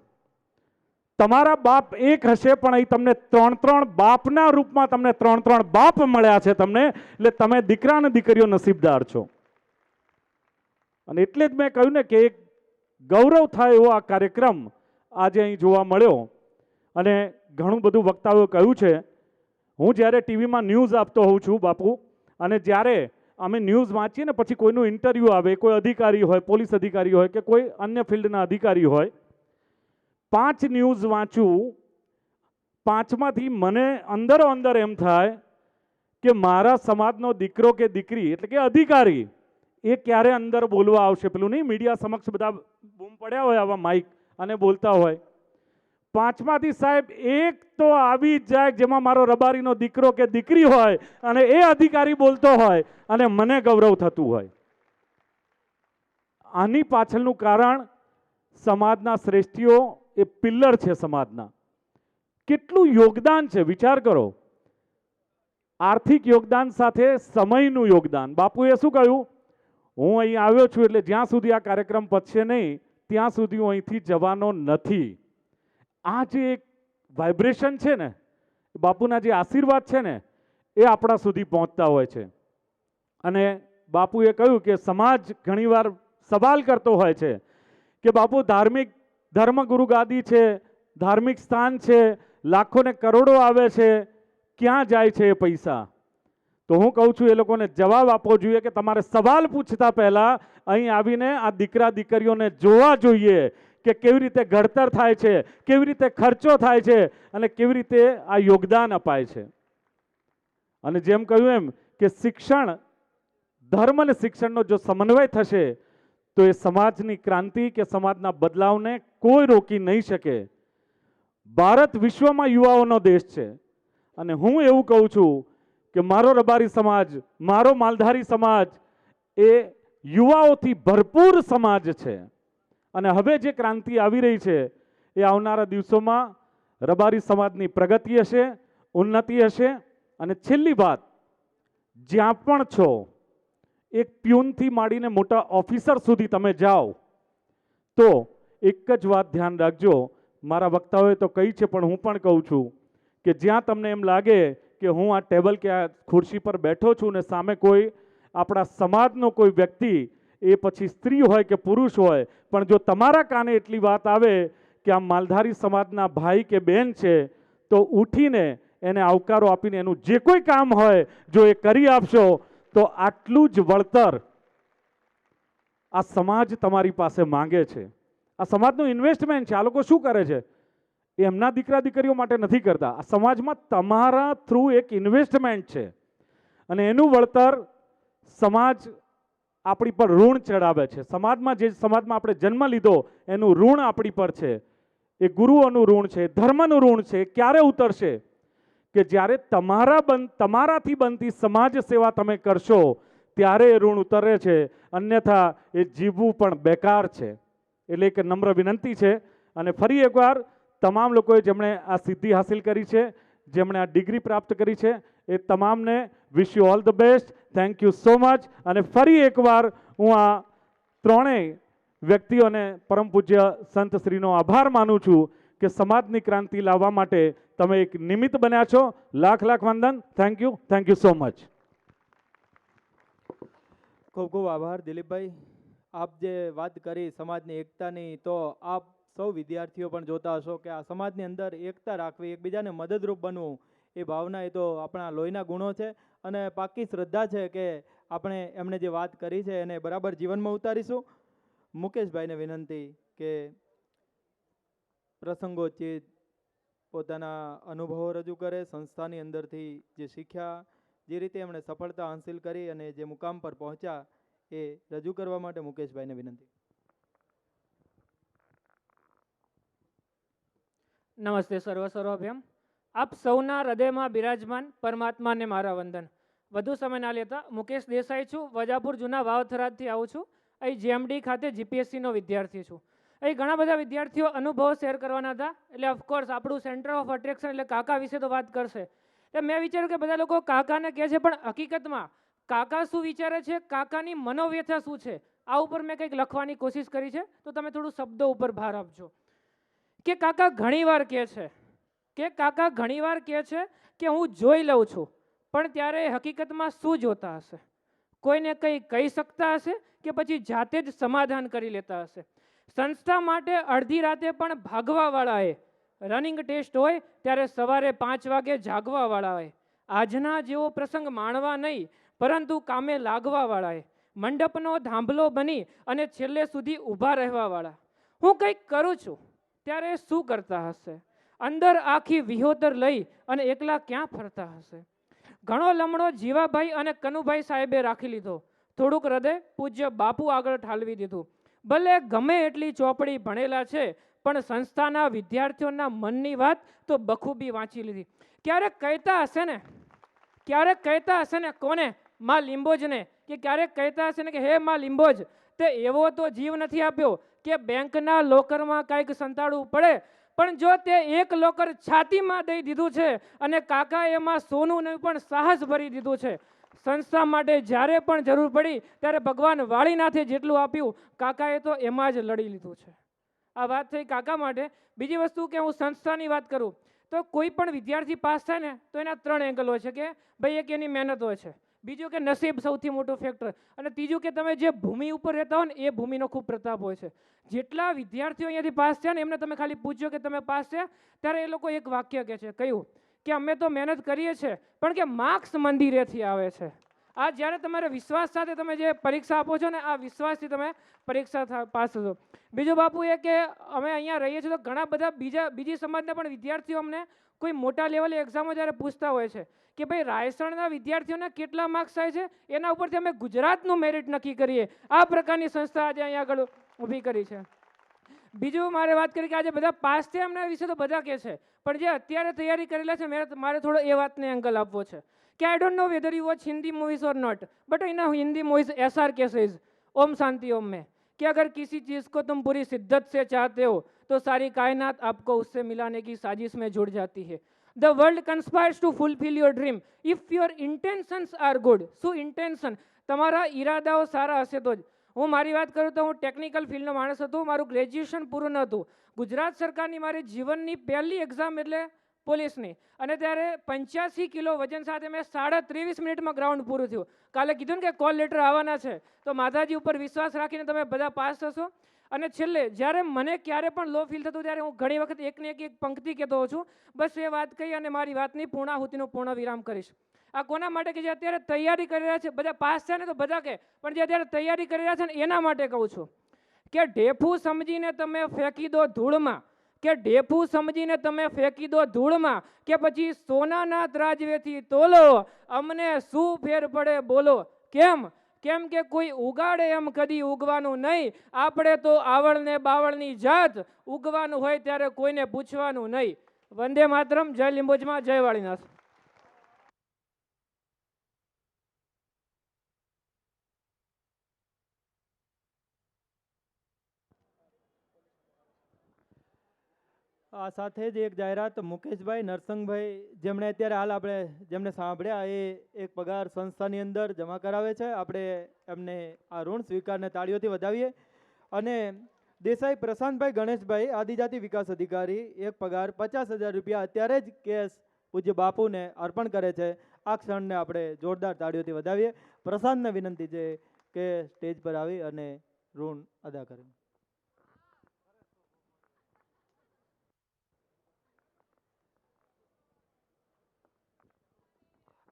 Speaker 6: તમારા બાપ એક હશે પણ અહીં તમને 3 બાપના રૂપમાં તમને 3 બાપ મળ્યા છે તમને, એટલે તમે દીકરા અને દીકરીઓ નસીબદાર છો. અને એટલે જ મેં કહ્યું ને કે એક ગૌરવ થાય એવો આ કાર્યક્રમ આજે અહીં જોવા મળ્યો. અને ઘણું બધું વક્તાઓએ કહ્યું છે. હું જ્યારે ટીવીમાં ન્યૂઝ આપતો હોઉં છું બાપુ, અને જ્યારે અમે ન્યૂઝ વાંચીએ ને પછી કોઈનું ઇન્ટરવ્યૂ આવે, કોઈ અધિકારી હોય, પોલીસ અધિકારી હોય કે કોઈ અન્ય ફિલ્ડના અધિકારી હોય, 5 ન્યૂઝ વાંચું, 5માંથી મને અંદરો અંદર એમ થાય કે મારા સમાજનો દીકરો કે દીકરી એટલે કે અધિકારી એ ક્યારે અંદર બોલવા આવશે. પેલું નહીં, મીડિયા સમક્ષ બધા બૂમ પડ્યા હોય આવા માઇક અને બોલતા હોય, 5માંથી સાહેબ એક તો આવી જ જાય જેમાં મારો રબારીનો દીકરો કે દીકરી હોય અને એ અધિકારી બોલતો હોય અને મને ગૌરવ થતું હોય. આની પાછળનું કારણ સમાજના શ્રેષ્ઠીઓ, એ પિલ્લર છે સમાજના. કેટલું યોગદાન છે વિચાર કરો. આર્થિક યોગદાન સાથે સમયનું યોગદાન. બાપુએ શું કહ્યું, હું અહીં આવ્યો છું એટલે જ્યાં સુધી આ કાર્યક્રમ પતશે નહીં ત્યાં સુધી હું અહીંથી જવાનો નથી. આ જે એક વાઇબ્રેશન છે ને, બાપુના જે આશીર્વાદ છે ને, એ આપણા સુધી પહોંચતા હોય છે. અને બાપુએ કહ્યું કે સમાજ ઘણીવાર સવાલ કરતો હોય છે કે બાપુ ધર્મગુરુ ગાદી છે, ધાર્મિક સ્થાન છે, લાખો ને કરોડો આવે છે, ક્યાં જાય છે એ પૈસા? તો હું કહું છું એ લોકોને જવાબ આપવો જોઈએ કે તમારે સવાલ પૂછતા પહેલા અહીં આવીને આ દીકરા દીકરીઓને જોવા જોઈએ કે કેવી રીતે ઘડતર થાય છે, કેવી રીતે ખર્ચો થાય છે અને કેવી રીતે આ યોગદાન અપાય છે. અને જેમ કહ્યું એમ કે શિક્ષણ, ધર્મ અને શિક્ષણનો જો સમન્વય થશે તો એ સમાજની ક્રાંતિ કે સમાજના બદલાવને કોઈ રોકી નહીં શકે. ભારત વિશ્વમાં યુવાઓનો દેશ છે અને હું એવું કહું છું કે મારો રબારી સમાજ, મારો માલધારી સમાજ એ યુવાઓથી ભરપૂર સમાજ છે. અને હવે જે ક્રાંતિ આવી રહી છે એ આવનારા દિવસોમાં રબારી સમાજની પ્રગતિ હશે, ઉન્નતિ હશે. અને છેલ્લી વાત, જ્યાં પણ છો, એક પ્યુનથી માંડીને મોટા ઓફિસર સુધી તમે જાઓ તો એક જ વાત ધ્યાન રાખજો. મારા વક્તાઓએ તો કહી છે પણ હું પણ કહું છું કે જ્યાં તમને એમ લાગે કે હું આ ટેબલ કે આ ખુરશી પર બેઠો છું ને સામે કોઈ આપણા સમાજનો કોઈ વ્યક્તિ, એ પછી સ્ત્રી હોય કે પુરુષ હોય, પણ જો તમારા કાને એટલી વાત આવે કે આ માલધારી સમાજના ભાઈ કે બહેન છે તો ઉઠીને એને આવકારો આપીને એનું જે કોઈ કામ હોય જો એ કરી આપશો તો આટલું જ વળતર આ સમાજ તમારી પાસે માંગે છે. આ સમાજનું ઇન્વેસ્ટમેન્ટ છે. આ લોકો શું કરે છે? એ એમના દીકરા દીકરીઓ માટે નથી કરતા. આ સમાજમાં તમારા થ્રુ એક ઇન્વેસ્ટમેન્ટ છે અને એનું વળતર સમાજ આપણી પર ઋણ ચડાવે છે. સમાજમાં જે સમાજમાં આપણે જન્મ લીધો એનું ઋણ આપણી પર છે. એ ગુરુઓનું ઋણ છે, ધર્મનું ઋણ છે. ક્યારે ઉતરશે? કે જ્યારે તમારાથી બનતી સમાજ સેવા તમે કરશો ત્યારે એ ઋણ ઉતરે છે, અન્યથા એ જીવવું પણ બેકાર છે. એટલે એક નમ્ર વિનંતી છે. અને ફરી એકવાર તમામ લોકોએ જેમણે આ સિદ્ધિ હાસિલ કરી છે, જેમણે આ ડિગ્રી પ્રાપ્ત કરી છે, એ તમામને wish you all the best. Thank you so much. અને ફરી એકવાર હું આ ત્રણેય વ્યક્તિઓને પરમ પૂજ્ય સંતશ્રીનો આભાર માનું છું કે સમાજની ક્રાંતિ લાવવા માટે તમે એક નિમિત્ત બન્યા છો. લાખ લાખ વંદન. Thank you so much.
Speaker 2: ખૂબ ખૂબ આભાર દિલીપભાઈ. આપ જે વાત કરી સમાજની એકતાની, તો આપ સૌ વિદ્યાર્થીઓ પણ જોતા હશો કે આ સમાજની અંદર એકતા રાખવી, એકબીજાને મદદરૂપ બનવું, એ ભાવના એ તો આપણા લોહીના ગુણો છે. અને પાકી શ્રદ્ધા છે કે આપણે એમણે જે વાત કરી છે એને બરાબર જીવનમાં ઉતારીશું. મુકેશભાઈને વિનંતી કે પ્રસંગોચિત પોતાના અનુભવો રજૂ કરે, સંસ્થાની અંદરથી જે શીખ્યા, જે રીતે એમણે સફળતા હાંસિલ કરી અને જે મુકામ પર પહોંચ્યા એ રજૂ કરવા માટે મુકેશભાઈને વિનંતી.
Speaker 7: નમસ્તે સર્વસર્વાભ્યમ. આપ સૌના હૃદયમાં બિરાજમાન પરમાત્માને મારા વંદન. વધુ સમય ના લેતા, મુકેશ દેસાઈ છું, વજાપુર જૂના વાવથરાદથી આવું છું. અહીં JMD ખાતે GPSCનો વિદ્યાર્થી છું. અહીં ઘણા બધા વિદ્યાર્થીઓ અનુભવો શેર કરવાના હતા, એટલે ઓફકોર્સ આપણું સેન્ટર ઓફ અટ્રેક્શન એટલે કાકા વિશે તો વાત કરશે. એટલે મેં વિચાર્યું કે બધા લોકો કાકાને કહે છે, પણ હકીકતમાં કાકા શું વિચારે છે, કાકાની મનોવ્યથા શું છે, આ ઉપર મેં કંઈક લખવાની કોશિશ કરી છે. તો તમે થોડું શબ્દો ઉપર ભાર આપજો. કે કાકા ઘણીવાર કહે છે કે હું જોઈ લઉં છું, પણ ત્યારે હકીકતમાં શું જોતા હશે? કોઈને કંઈ કહી શકતા હશે કે પછી જાતે જ સમાધાન કરી લેતા હશે? સંસ્થા માટે અડધી રાતે પણ ભાગવાવાળાએ, રનિંગ ટેસ્ટ હોય ત્યારે સવારે 5 વાગે જાગવાવાળાએ, આજના જેવો પ્રસંગ માણવા નહીં પરંતુ કામે લાગવાવાળાએ, મંડપનો ધાંભલો બની અને છેલ્લે સુધી ઊભા રહેવાવાળા, હું કંઈક કરું છું ત્યારે શું કરતા હશે? અંદર આખી વિહોતર લઈ અને એકલા ક્યાં ફરતા હશે? ઘણો લમણો જીવાભાઈ અને કનુભાઈ સાહેબે રાખી લીધો. થોડુંક હૃદય પૂજ્ય બાપુ આગળ ઠાલવી દીધું. ભલે ગમે એટલી ચોપડી ભણેલા છે, પણ સંસ્થાના વિદ્યાર્થીઓના મનની વાત તો બખૂબી વાંચી લીધી. ક્યારેક કહેતા હશે ને કોને? માં લીંબોજને. કે ક્યારેક કહેતા હશે ને કે હે માં લીંબોજ, તે એવો તો જીવ નથી આપ્યો કે બેંકના લોકરમાં કાંઈક સંતાડવું પડે, પણ જો તે એક લોકર છાતીમાં દઈ દીધું છે અને કાકા એમાં સોનુંને પણ સાહસ ભરી દીધું છે. સંસ્થા માટે જ્યારે પણ જરૂર પડી ત્યારે ભગવાન વાળીનાથે જેટલું આપ્યું, કાકાએ તો એમાં જ લડી લીધું છે. આ વાત થઈ કાકા માટે. બીજી વસ્તુ કે હું સંસ્થાની વાત કરું તો કોઈ પણ વિદ્યાર્થી પાસ થાય ને તો એના 3 એંગલ હોય છે. કે ભાઈ એક એની મહેનત હોય છે, બીજું કે નસીબ સૌથી મોટું ફેક્ટર, અને ત્રીજું કે તમે જે ભૂમિ ઉપર રહેતા હોય ને એ ભૂમિનો ખૂબ પ્રતાપ હોય છે. જેટલા વિદ્યાર્થીઓ અહીંયાથી પાસ થયા ને એમને તમે ખાલી પૂછ્યો કે તમે પાસ થયા, ત્યારે એ લોકો એક વાક્ય કહે છે. કયું? કે અમે તો મહેનત કરીએ છીએ પણ કે માર્ક્સ મંદિરેથી આવે છે. આ જ્યારે તમારે વિશ્વાસ સાથે તમે જે પરીક્ષા આપો છો ને, આ વિશ્વાસથી તમે પરીક્ષા પાસ થશો. બીજું બાપુ એ કે અમે અહીંયા રહીએ છીએ તો ઘણા બધા બીજી સમાજના પણ વિદ્યાર્થીઓ અમને કોઈ મોટા લેવલે એક્ઝામો જ્યારે પૂછતા હોય છે કે ભાઈ રાયસણના વિદ્યાર્થીઓના કેટલા માર્ક્સ થાય છે, એના ઉપરથી અમે ગુજરાતનું મેરિટ નક્કી કરીએ. આ પ્રકારની સંસ્થા આજે અહીંયા આગળ ઊભી કરી છે. બીજું મારે વાત કરી કે આજે બધા પાસ થયા એમના વિશે તો બધા કહે છે, પણ જે અત્યારે તૈયારી કરેલા છે મારે થોડો એ વાતને એંગલ આપવો છે कि I don't know whether you watch Hindi movies और not, but in Hindi movies SR के सेज ओम शांति ओम में कि अगर किसी चीज़ को तुम पूरी शिद्दत से चाहते हो तो सारी कायनात आपको उससे मिलाने की साजिश में जुड़ जाती है. The world conspires to fulfil your dream if your intentions are good. શું ઇન્ટેન્શન, તમારા ઈરાદાઓ સારા હશે તો જ. હું મારી વાત કરું તો હું ટેકનિકલ ફિલ્ડનો માણસ હતો, મારું ગ્રેજ્યુએશન પૂરું નહોતું. ગુજરાત સરકારની મારી જીવનની પહેલી એક્ઝામ એટલે પોલીસની, અને ત્યારે 85 કિલો વજન સાથે મેં 23.5 મિનિટમાં ગ્રાઉન્ડ પૂરું થયું. કાલે કીધું ને કે કોલ લેટર આવવાના છે, તો માતાજી ઉપર વિશ્વાસ રાખીને તમે બધા પાસ થશો. અને છેલ્લે જ્યારે મને ક્યારે પણ લો ફીલ થતું ત્યારે હું ઘણી વખત એકને એક પંક્તિ કહેતો હોઉં છું. બસ એ વાત કહી અને મારી વાતની પૂર્ણાહુતિનો પૂર્ણ વિરામ કરીશ. આ કોના માટે કે જે અત્યારે તૈયારી કરી રહ્યા છે, બધા પાસ થયા ને તો બધા કહે, પણ જે અત્યારે તૈયારી કરી રહ્યા છે ને એના માટે કહું છું કે ઢેફું સમજીને તમે ફેંકી દો ધૂળમાં, કે ઢેફું સમજીને તમે ફેંકી દો ધૂળમાં, કે પછી સોનાના ત્રાજવેથી તોલો, અમને શું ફેર પડે બોલો. કેમ કે કોઈ ઉગાડે એમ કદી ઉગવાનું નહીં, આપણે તો આવળને બાવળની જાત, ઉગવાનું હોય ત્યારે કોઈને પૂછવાનું નહીં. વંદે માતરમ. જય લીંબોજમાં, જય વાળીનાથ.
Speaker 2: આ સાથે જ એક જાહેરાત, મુકેશભાઈ નરસંગભાઈ જેમણે અત્યારે હાલ આપણે જેમને સાંભળ્યા એ એક પગાર સંસ્થાની અંદર જમા કરાવે છે. આપણે એમને આ ઋણ સ્વીકારને તાળીઓથી વધાવીએ. અને દેસાઈ પ્રશાંતભાઈ ગણેશભાઈ આદિજાતિ વિકાસ અધિકારી એક પગાર 50,000 રૂપિયા અત્યારે જ કેશ પૂજ્ય બાપુને અર્પણ કરે છે. આ ક્ષણને આપણે જોરદાર તાળીઓથી વધાવીએ. પ્રશાંતને વિનંતી છે કે સ્ટેજ પર આવી અને ઋણ અદા કરે.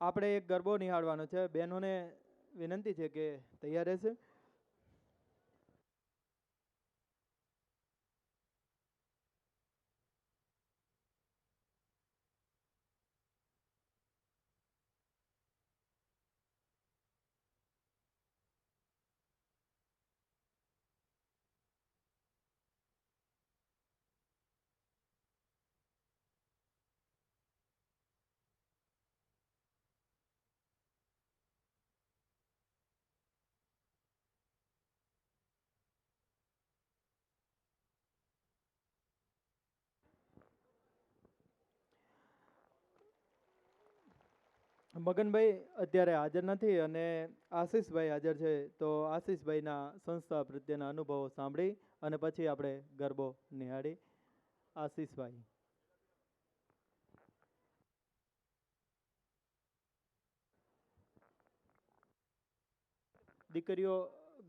Speaker 2: આપણે એક ગરબો નિહાળવાનો છે. બહેનોને વિનંતી છે કે તૈયાર રહેશે. મગનભાઈ અત્યારે હાજર નથી અને આશીષભાઈ હાજર છે, તો આશીષભાઈના સંસ્થા પ્રત્યેના અનુભવો સાંભળી અને પછી આપણે ગરબો નિહાળી. આશીષભાઈ. દીકરીઓ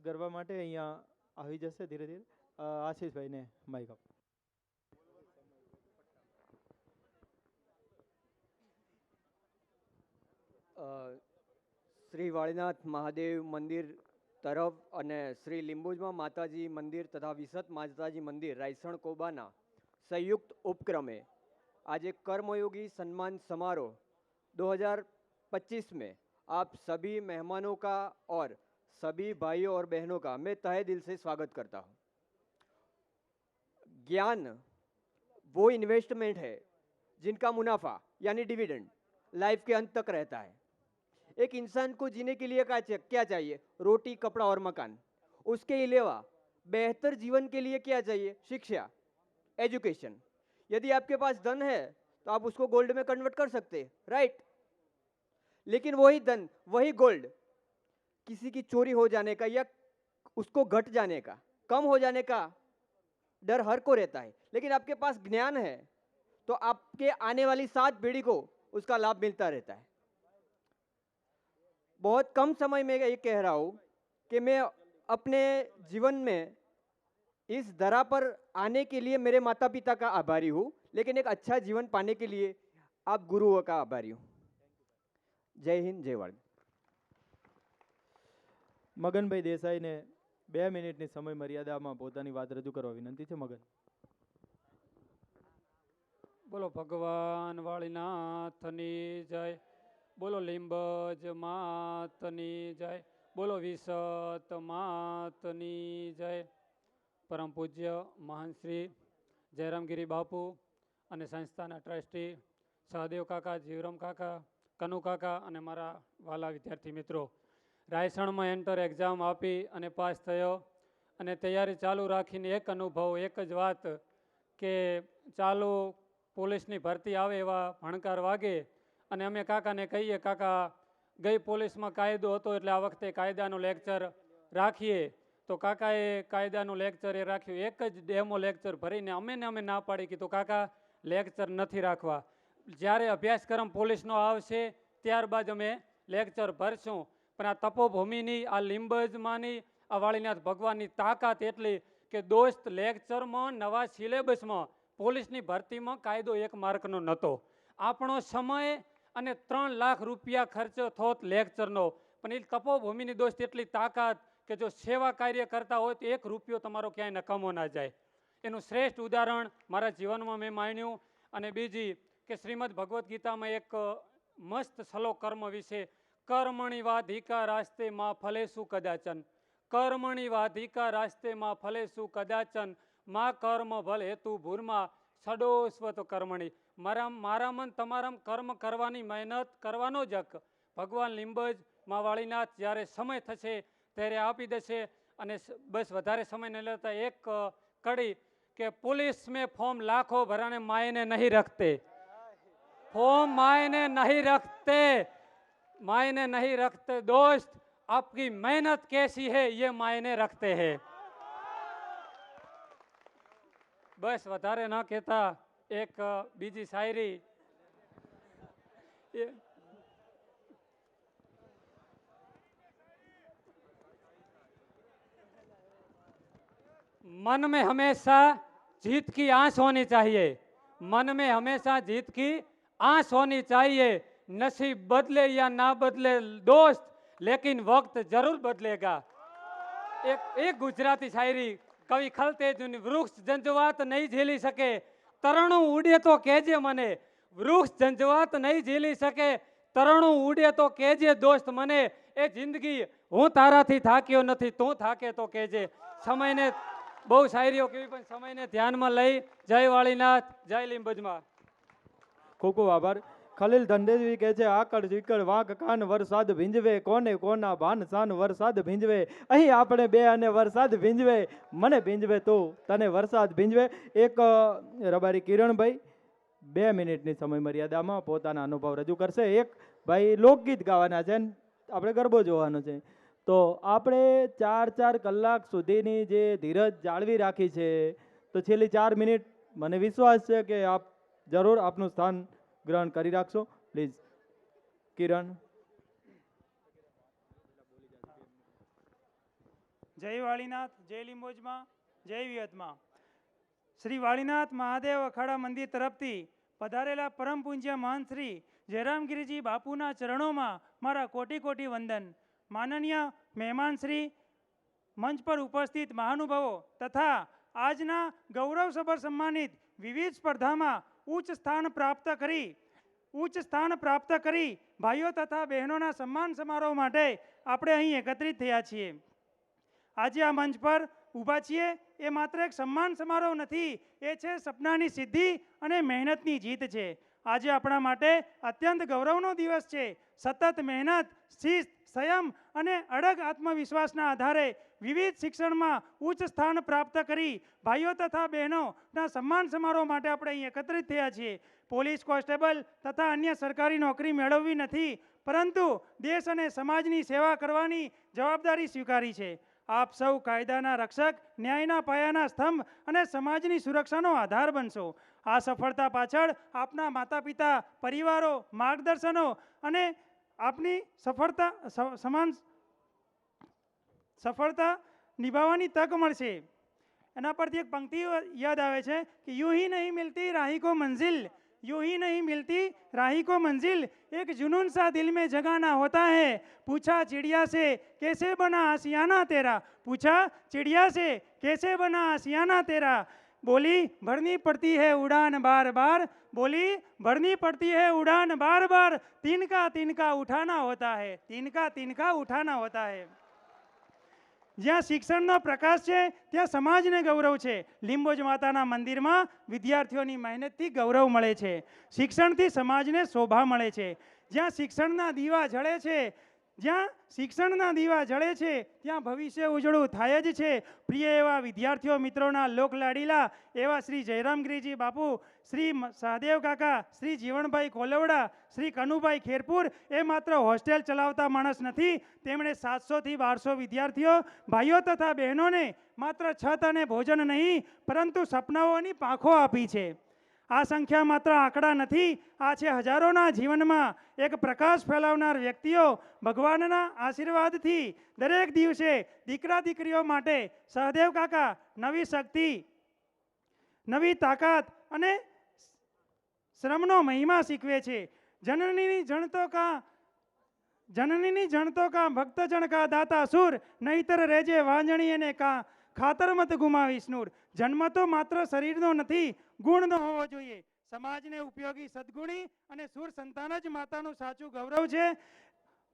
Speaker 2: ગરબા માટે અહીંયા આવી જશે ધીરે ધીરે. આશીષભાઈને માઇક આપો.
Speaker 8: શ્રી વાળીનાથ મહાદેવ મંદિર તરફ અને શ્રી લીંબોજમાં માતાજી મંદિર તથા વિસત માતાજી મંદિર રાયસણ કોબાના संयुक्त उपक्रमे आज एक कर्मयोगी सम्मान समारोह 2025 में आप सभी मेहमानों का और सभी भाइयों और बहनों का मैं तहे दिल से स्वागत करता हूँ. ज्ञान वो इन्वेस्टमेंट है जिनका मुनाफा यानी डिविडेंड लाइफ के अंत तक रहता है. एक इंसान को जीने के लिए क्या चाहिए? रोटी, कपड़ा और मकान. उसके अलावा बेहतर जीवन के लिए क्या चाहिए? शिक्षा, एजुकेशन. यदि आपके पास धन है तो आप उसको गोल्ड में कन्वर्ट कर सकते हैं, राइट? लेकिन वही धन, वही गोल्ड किसी की चोरी हो जाने का या उसको घट जाने का, कम हो जाने का डर हर को रहता है. लेकिन आपके पास ज्ञान है तो आपके आने वाली 7 पीढ़ी को उसका लाभ मिलता रहता है. बहुत कम समय में ये कह रहा हूँ कि मैं अपने जीवन में इस धरा पर आने के लिए मेरे माता पिता का आभारी हूँ, लेकिन एक अच्छा जीवन पाने के लिए आप गुरुओं का आभारी हूँ. जय हिंद, जय वाणी.
Speaker 2: મગનભાઈ દેસાઈને 2 મિનિટની સમય મર્યાદામાં પોતાની વાત રજૂ કરવા વિનંતી છે. મગન.
Speaker 9: બોલો ભગવાન વાળીનાથની જય, બોલો લીંબજ માતની જય, બોલો વિસત માતની જય. પરમ પૂજ્ય મહાન શ્રી જયરામગીરી બાપુ અને સંસ્થાના ટ્રસ્ટી સહદેવ કાકા, જીવરામ કાકા, કનુ કાકા અને મારા વાલા વિદ્યાર્થી મિત્રો, રાયસણમાં એન્ટર એક્ઝામ આપી અને પાસ થયો અને તૈયારી ચાલુ રાખીને એક અનુભવ, એક જ વાત કે ચાલુ પોલીસની ભરતી આવે એવા ભણકાર વાગે અને અમે કાકાને કહીએ, કાકા ગઈ પોલીસમાં કાયદો હતો એટલે આ વખતે કાયદાનું લેક્ચર રાખીએ. તો કાકાએ કાયદાનું લેક્ચર એ રાખ્યું. એક જ ડેમો લેક્ચર ભરીને અમે ના પાડી કીધું કાકા લેક્ચર નથી રાખવા, જ્યારે અભ્યાસક્રમ પોલીસનો આવશે ત્યારબાદ અમે લેક્ચર ભરશું. પણ આ તપોભૂમિની, આ લીંબજમાંની, આ વાળીનાથ ભગવાનની તાકાત એટલી કે દોસ્ત લેક્ચરમાં, નવા સિલેબસમાં, પોલીસની ભરતીમાં કાયદો 1 માર્કનો નહોતો. આપણો સમય અને 3 લાખ રૂપિયા ખર્ચો થોત લેક્ચરનો, પણ એ તપોભૂમિની દોસ્ત એટલી તાકાત કે જો સેવા કાર્ય કરતા હોય તો 1 રૂપિયો તમારો ક્યાંય નકામો ના જાય. એનું શ્રેષ્ઠ ઉદાહરણ મારા જીવનમાં મેં માણ્યું. અને બીજી કે શ્રીમદ ભગવદ્ ગીતામાં એક મસ્ત શ્લોક કર્મ વિશે, કર્મણિ વાધિકારાસ્તે માં ફલેસુ કદાચન, કર્મણિ વાધિકારાસ્તે માં ફલેસુ કદાચન, મા કર્મ ભલ હેતુ ભૂરમાં સડોસ્વત કર્મણી. મારા મન તમારામ કર્મ કરવાની મહેનત કરવાનો જ હક ભગવાન લીંબજ મા વાળીનાથ જ્યારે સમય થશે ત્યારે આપી દેશે. અને બસ વધારે સમય નહીં લેતા એક કડી કે पुलिस में फॉर्म लाखों भराने मायने नहीं रखते, फॉर्म मायने नहीं रखते, मायने नहीं रखते दोस्त, आपकी मेहनत कैसी है ये मायने रखते हैं. बस વધારે ના કહેતા એક બીજી શાયરી. मन में हमेशा जीत की आस होनी चाहिए, मन में हमेशा जीत की आस होनी चाहिए. नसीब बदले या ना बदले दोस्त, लेकिन वक्त जरूर बदलेगा. एक गुजराती शायरी कवि खलतेजुनी, वृक्ष झंझवात नहीं झेली सके, તરણું ઉડે તો કેજે મને, વૃક્ષ ઝંઝવાત નહીં ઝીલી શકે, તરણું ઉડે તો કેજે દોસ્ત મને, એ જિંદગી હું તારાથી થાક્યો નથી, તું થાકે તો કેજે. સમયને બહુ શાયરીઓ કેવી પણ સમયને ધ્યાનમાં લઈ જય વાળીનાથ, જય લીંબજમાં.
Speaker 2: ખૂબ ખૂબ આભાર. ખલીલ ધંડેજી કહે છે, આકળ ચીકળ વાંક કાન વરસાદ ભીંજવે, કોને કોના ભાન સાન વરસાદ ભીંજવે, અહીં આપણે બે અને વરસાદ ભીંજવે, મને ભીંજવે તું, તને વરસાદ ભીંજવે. એક રબારી કિરણભાઈ 2 મિનિટની સમય મર્યાદામાં પોતાના અનુભવ રજૂ કરશે. એક ભાઈ લોકગીત ગાવાના છે, આપણે ગરબો જોવાનો છે. તો આપણે 4 કલાક સુધીની જે ધીરજ જાળવી રાખી છે, તો છેલ્લી 4 મિનિટ મને વિશ્વાસ છે કે આપ જરૂર આપનું સ્થાન ગ્રહણ કરી રાખશો. પ્લીઝ કિરણ.
Speaker 10: જય વાળીનાથ, જય લીંબોજમાં, જય વિહતમાં. શ્રી વાળીનાથ મહાદેવ અખાડા મંદિર તરફથી પધારેલા પરમ પૂજ્ય મહંત શ્રી જયરામગીરીજી બાપુના ચરણોમાં મારા કોટી કોટી વંદન. માનનીય મહેમાન શ્રી, મંચ પર ઉપસ્થિત મહાનુભાવો તથા આજના ગૌરવસભર સન્માનિત વિવિધ સ્પર્ધામાં ઉચ્ચ સ્થાન પ્રાપ્ત કરી ભાઈઓ તથા બહેનોના સન્માન સમારોહ માટે આપણે અહીં એકત્રિત થયા છીએ. આજે આ મંચ પર ઊભા છીએ એ માત્ર એક સન્માન સમારોહ નથી, એ છે સપનાની સિદ્ધિ અને મહેનતની જીત છે. આજે આપણા માટે અત્યંત ગૌરવનો દિવસ છે. સતત મહેનત, શિસ્ત, સંયમ અને અડગ આત્મવિશ્વાસના આધારે વિવિધ શિક્ષણમાં ઉચ્ચ સ્થાન પ્રાપ્ત કરી ભાઈઓ તથા બહેનોના સન્માન સમારોહ માટે આપણે અહીં એકત્રિત થયા છીએ. પોલીસ કોન્સ્ટેબલ તથા અન્ય સરકારી નોકરી મેળવવી નથી, પરંતુ દેશ અને સમાજની સેવા કરવાની જવાબદારી સ્વીકારી છે. આપ સૌ કાયદાના રક્ષક, ન્યાયના પાયાના સ્તંભ અને સમાજની સુરક્ષાનો આધાર બનશો. આ સફળતા પાછળ આપના માતા પિતા, પરિવારો, માર્ગદર્શનો અને આપની સફળતા નિભાવવાની તક મળશે. એના પરથી એક પંક્તિ યાદ આવે છે કે યું હી નહીં મિલતી રાહી કો મંઝિલ, यूं ही नहीं मिलती राही को मंजिल, एक जुनून सा दिल में जगाना होता है। पूछा चिड़िया से कैसे बना आशियाना तेरा, पूछा चिड़िया से कैसे बना आशियाना तेरा। बोली भरनी पड़ती है उड़ान बार बार, बोली भरनी पड़ती है उड़ान बार बार, तिनका उठाना होता है, तिनका उठाना होता है। જ્યાં શિક્ષણનો પ્રકાશ છે ત્યાં સમાજને ગૌરવ છે। લીંબોજ માતાના મંદિરમાં વિદ્યાર્થીઓની મહેનતથી ગૌરવ મળે છે, શિક્ષણથી સમાજને શોભા મળે છે। જ્યાં શિક્ષણના દીવા જળે છે, જ્યાં શિક્ષણના દીવા જળે છે ત્યાં ભવિષ્ય ઉજળું થાય જ છે। પ્રિય એવા વિદ્યાર્થીઓ મિત્રોના લોકલાડીલા એવા શ્રી જયરામગીરીજી બાપુ, શ્રી સહદેવ કાકા, શ્રી જીવણભાઈ કોલવડા, શ્રી કનુભાઈ ખેરપુર એ માત્ર હોસ્ટેલ ચલાવતા માણસ નથી, તેમણે 700 થી 1200 વિદ્યાર્થીઓ ભાઈઓ તથા બહેનોને માત્ર છત અને ભોજન નહીં પરંતુ સપનાઓની પાંખો આપી છે। આ સંખ્યા માત્ર આંકડા નથી, આ છે હજારોના જીવનમાં એક પ્રકાશ ફેલાવનાર વ્યક્તિઓ। ભગવાનના આશીર્વાદથી દરેક દિવસે દીકરા દીકરીઓ માટે સહદેવ કાકા નવી શક્તિ, નવી તાકાત અને શ્રમનો મહિમા શીખવે છે। जननी जणतो का भक्तजन का दाता सूर, नहीतर रेजे वांजणी ने का खातर मत गुमावीस नूर। जन्म तो मात्र शरीरनो नथी, गुणनो होवो जोईए। समाजने उपयोगी सद्गुणी अने सूर संतान ज मातानुं साचुं गौरव छे।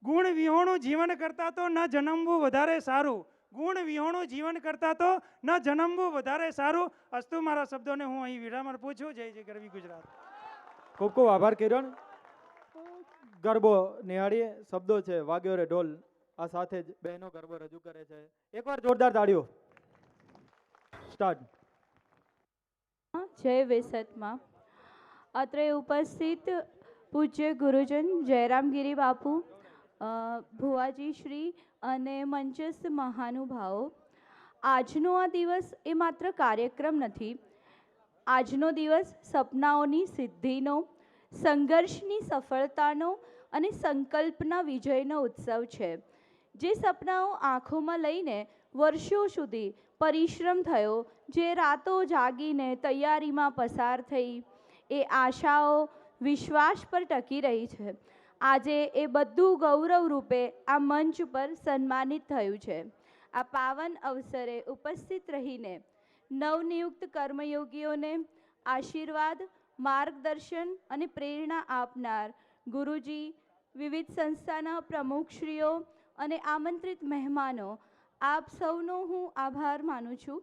Speaker 10: गुण विहोणुं जीवन करता तो न जन्मवुं वधारे सारुं, गुण विहोणुं जीवन करता तो न जन्मवुं वधारे सारुं। अस्तु मारा शब्दोने हूँ अहीं विराम अर्पुं छुं। जय जय गरवी गुजरात।
Speaker 2: ખૂબ ખૂબ આભાર કિરણ। ગરબો નિહાળીએ, શબ્દો છે વાગ્યો રે ઢોલ, આ સાથે જ બહેનો ગરબો રજૂ કરે છે। એકવાર જોરદાર તાળીઓ। સ્ટાર્ટ।
Speaker 11: જય વિસતમાં અત્રે ઉપસ્થિત પૂજ્ય ગુરુજન જયરામગીરી બાપુ, ભુવાજી શ્રી અને મંચસ્થ મહાનુભાવો, આજનો આ દિવસ એ માત્ર કાર્યક્રમ નથી, આજનો દિવસ સપનાઓની સિદ્ધિનો, સંઘર્ષની સફળતાનો અને સંકલ્પના વિજયનો ઉત્સવ છે। જે સપનાઓ આંખોમાં લઈને વર્ષો સુધી પરિશ્રમ થયો, જે રાતો જાગીને તૈયારીમાં પસાર થઈ, એ આશાઓ વિશ્વાસ પર ટકી રહી છે। આજે એ બધું ગૌરવ રૂપે આ મંચ પર સન્માનિત થયું છે। આ પાવન અવસરે ઉપસ્થિત રહીને નવનિયુક્ત કર્મયોગીઓને આશીર્વાદ, માર્ગદર્શન અને પ્રેરણા આપનાર ગુરુજી, વિવિધ સંસ્થાના પ્રમુખશ્રીઓ અને આમંત્રિત મહેમાનો, આપ સૌનો હું આભાર માનું છું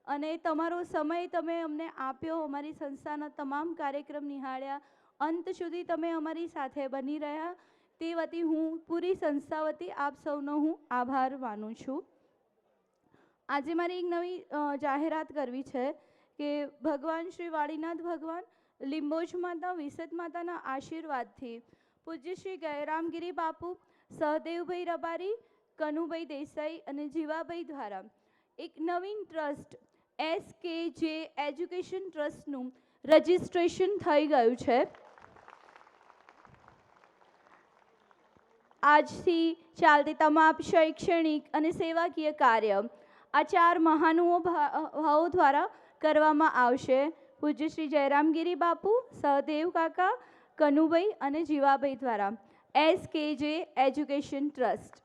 Speaker 11: અને તમારો સમય તમે અમને આપ્યો, અમારી સંસ્થાના તમામ કાર્યક્રમ નિહાળ્યા, અંત સુધી તમે અમારી સાથે બની રહ્યા, તે વતી હું પૂરી સંસ્થા વતી આપ સૌનો હું આભાર માનું છું। આજે મારી એક નવી જાહેરાત કરવી છે કે ભગવાન શ્રી વાળીનાથ ભગવાન, લીંબોજ માતા, વિસત માતાના આશીર્વાદથી પૂજ્ય શ્રી જયરામગીરી બાપુ, સહદેવભાઈ રબારી, કનુભાઈ દેસાઈ અને જીવાભાઈ દ્વારા એક નવીન ટ્રસ્ટ SKJ એજ્યુકેશન ટ્રસ્ટનું રજિસ્ટ્રેશન થઈ ગયું છે। આજથી ચાલતી તમામ શૈક્ષણિક અને સેવાકીય કાર્ય આ 4 મહાનુભાવો દ્વારા કરવામાં આવશે। પૂજ્ય શ્રી જયરામગીરી બાપુ, સહદેવ કાકા, કનુભાઈ અને જીવાભાઈ દ્વારા SKJ એજ્યુકેશન ટ્રસ્ટ।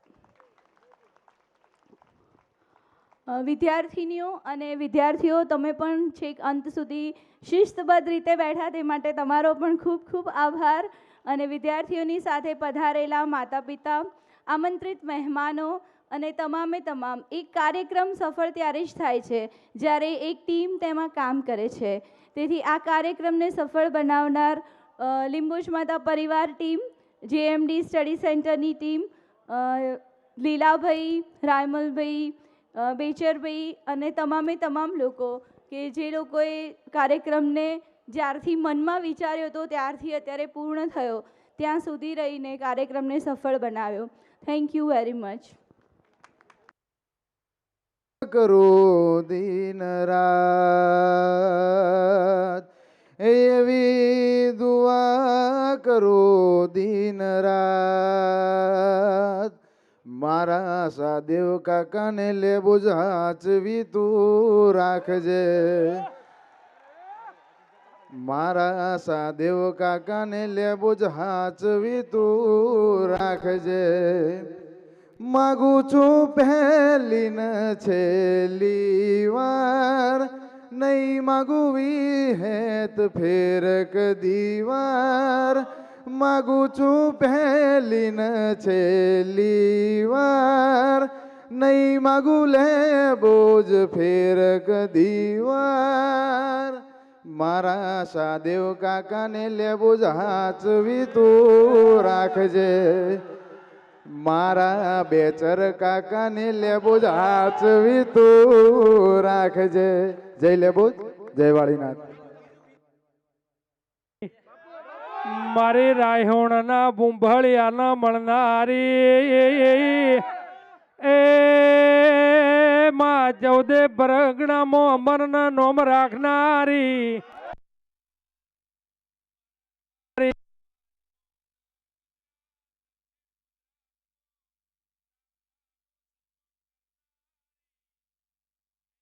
Speaker 11: વિદ્યાર્થીનીઓ અને વિદ્યાર્થીઓ, તમે પણ છેક અંત સુધી શિસ્તબદ્ધ રીતે બેઠા તે માટે તમારો પણ ખૂબ ખૂબ આભાર। અને વિદ્યાર્થીઓની સાથે પધારેલા માતા પિતા, આમંત્રિત મહેમાનો અને તમામે તમામ, એક કાર્યક્રમ સફળ ત્યારે જ થાય છે જ્યારે એક ટીમ તેમાં કામ કરે છે। તેથી આ કાર્યક્રમને સફળ બનાવનાર લીંબોજ માતા પરિવાર ટીમ, JMD સ્ટડી સેન્ટરની ટીમ, લીલાભાઈ, રાયમલભાઈ, બેચરભાઈ અને તમામે તમામ લોકો કે જે લોકોએ કાર્યક્રમને જ્યારથી મનમાં વિચાર્યો હતો ત્યારથી અત્યારે પૂર્ણ થયો ત્યાં સુધી રહીને કાર્યક્રમને સફળ બનાવ્યો। Thank you very much.
Speaker 12: करो दिन रात एवी दुआ करो दिन रात, मारा सादेव काका ने लेबो जाचवी तू राखजे, મારા સાદેવ કાકાને લેબુ જ હાચવી તું રાખજે. માગું છું પહેલી ને છેલ્લી વાર, નહીં માગું વિહેત ફેરક દીવાર. માગું છું પહેલી ને છેલ્લી વાર, નહીં માગું લેબો જ ફેરક દીવાર. મારા સાદેવ કાકાને લેબુ જ હાચવી તું રાખજે. મારા બેચર કાકાને લેબુ જ હાચવી તું રાખજે. જય લેબુ, જય વાળીનાથ.
Speaker 7: મારી રાયહોણના બુંભળિયાના મળનારી એ માં જવદે બરગણામાં અમરના નોમ રાખનારી